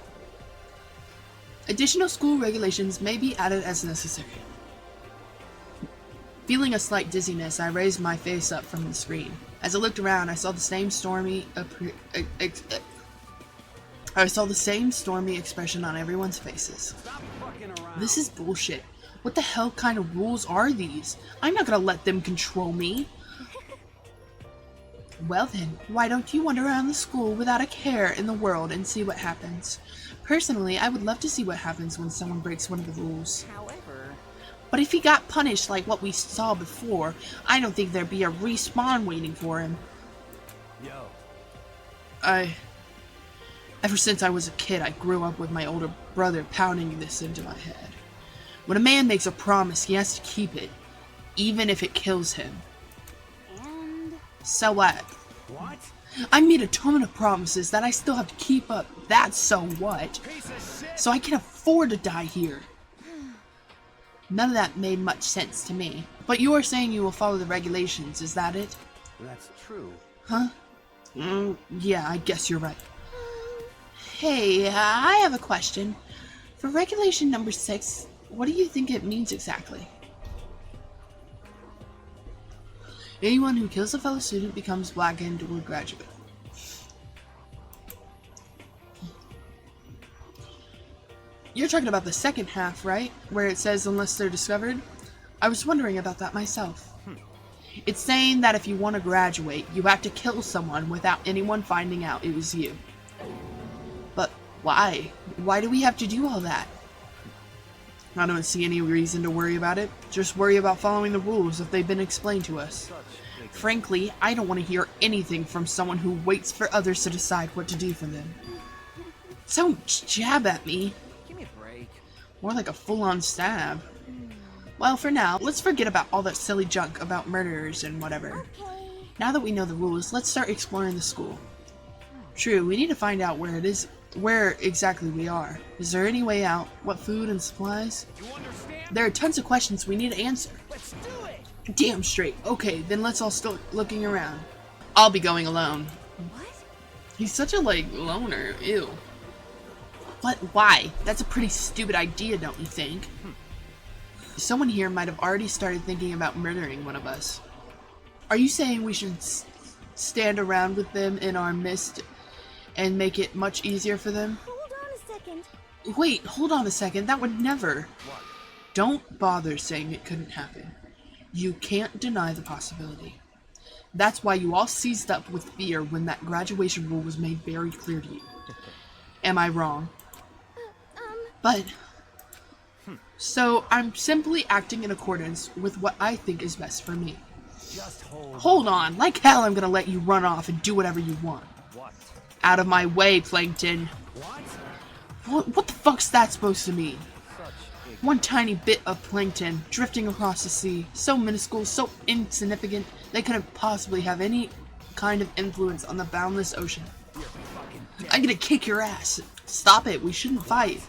Speaker 1: Additional school regulations may be added as necessary. Feeling a slight dizziness, I raised my face up from the screen. As I looked around, I saw the same stormy expression on everyone's faces.
Speaker 6: Stop fucking around.
Speaker 1: This is bullshit. What the hell kind of rules are these? I'm not gonna let them control me. Well then, why don't you wander around the school without a care in the world and see what happens? Personally, I would love to see what happens when someone breaks one of the rules.
Speaker 2: However,
Speaker 1: But if he got punished like what we saw before, I don't think there'd be a respawn waiting for him.
Speaker 6: Yo.
Speaker 1: Ever since I was a kid, I grew up with my older brother pounding this into my head. When a man makes a promise, he has to keep it, even if it kills him.
Speaker 2: and
Speaker 1: So what?
Speaker 6: What?
Speaker 1: I made a ton of promises that I still have to keep up. That's so what?
Speaker 6: Piece of shit.
Speaker 1: So I can afford to die here. None of that made much sense to me. But you are saying you will follow the regulations, is that it?
Speaker 6: That's true.
Speaker 1: Huh? Yeah, I guess you're right. Hey, I have a question. For regulation number 6, what do you think it means exactly? Anyone who kills a fellow student becomes blackened or graduate. You're talking about the second half, right? Where it says unless they're discovered? I was wondering about that myself. It's saying that if you want to graduate, you have to kill someone without anyone finding out it was you. But why? Why do we have to do all that? I don't see any reason to worry about it. Just worry about following the rules if they've been explained to us. Frankly, I don't want to hear anything from someone who waits for others to decide what to do for them. Don't jab at me.
Speaker 2: give me a break.
Speaker 1: More like a full-on stab. Well, for now, let's forget about all that silly junk about murderers and whatever.
Speaker 5: Okay.
Speaker 1: Now that we know the rules, let's start exploring the school. True, we need to find out where exactly we are. Is there any way out? What food and supplies?
Speaker 6: You understand?
Speaker 1: There are tons of questions we need to answer.
Speaker 6: Let's do it.
Speaker 1: Damn straight. Okay, then let's all start looking around. I'll be going alone.
Speaker 2: What?
Speaker 1: He's such a, loner. Ew. But why? That's a pretty stupid idea, don't you think? Someone here might have already started thinking about murdering one of us. Are you saying we should stand around with them in our midst and make it much easier for them?
Speaker 5: Hold on a second.
Speaker 1: Wait, hold on a second. That would never.
Speaker 6: What?
Speaker 1: Don't bother saying it couldn't happen. You can't deny the possibility. That's why you all seized up with fear when that graduation rule was made very clear to you. Am I wrong? But... So, I'm simply acting in accordance with what I think is best for me.
Speaker 6: Just
Speaker 1: Hold on, like hell I'm gonna let you run off and do whatever you want.
Speaker 6: What?
Speaker 1: Out of my way, Plankton.
Speaker 6: What?
Speaker 1: What the fuck's that supposed to mean?
Speaker 6: Such ignorance.
Speaker 1: One tiny bit of plankton drifting across the sea, so minuscule, so insignificant, they couldn't possibly have any kind of influence on the boundless ocean.
Speaker 6: You're fucking dead.
Speaker 1: I'm gonna kick your ass. Stop it, we shouldn't fight.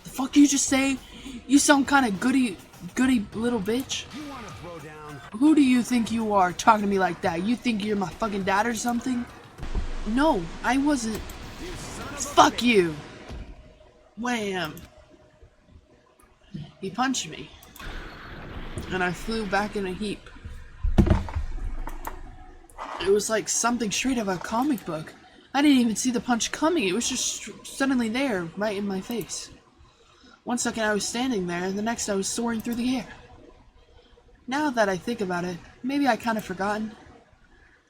Speaker 1: The fuck you just say? You some kind of goody little bitch?
Speaker 6: You want to throw down?
Speaker 1: Who do you think you are talking to me like that? You think you're my fucking dad or something? No, I wasn't.
Speaker 6: You son of a
Speaker 1: Fuck
Speaker 6: bitch.
Speaker 1: you! Wham! He punched me, and I flew back in a heap. It was like something straight out of a comic book. I didn't even see the punch coming. It was just suddenly there, right in my face. One second I was standing there, and the next I was soaring through the air. Now that I think about it, maybe I kind of forgotten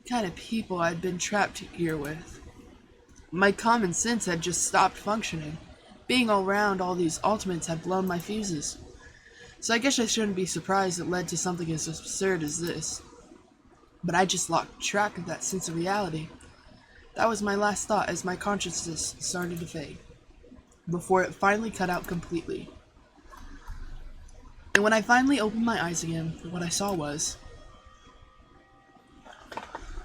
Speaker 1: the kind of people I'd been trapped here with. My common sense had just stopped functioning. Being all around all these ultimates had blown my fuses. So I guess I shouldn't be surprised it led to something as absurd as this. But I just lost track of that sense of reality. That was my last thought as my consciousness started to fade, before it finally cut out completely. And when I finally opened my eyes again, what I saw was...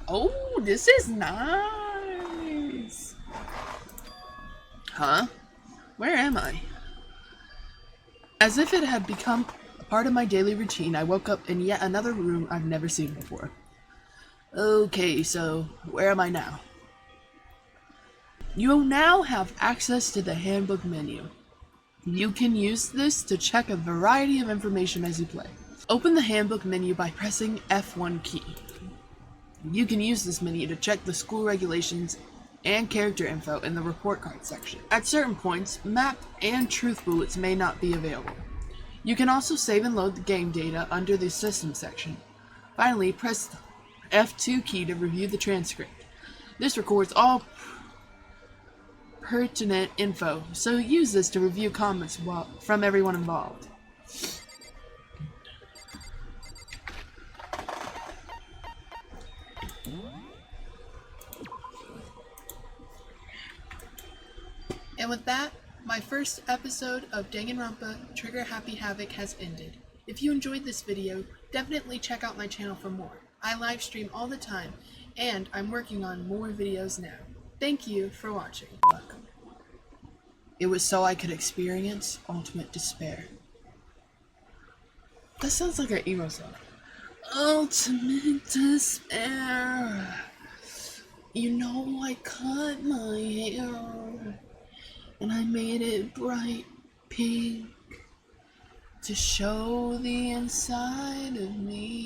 Speaker 1: Oh, this is nice! Huh? Where am I? As if it had become a part of my daily routine, I woke up in yet another room I've never seen before. Okay, so where am I now? You will now have access to the handbook menu. You can use this to check a variety of information as you play. Open the handbook menu by pressing F1 key. You can use this menu to check the school regulations and character info in the report card section. At certain points, map and truth bullets may not be available. You can also save and load the game data under the system section. Finally, press the F2 key to review the transcript. This records all pertinent info, so use this to review comments from everyone involved. And with that, my first episode of Dangaronpa Trigger Happy Havoc has ended. If you enjoyed this video, definitely check out my channel for more. I live stream all the time, and I'm working on more videos now. Thank you for watching. It was so I could experience ultimate despair. That sounds like an emo song. Ultimate despair. You know I cut my hair, and I made it bright pink to show the inside of me.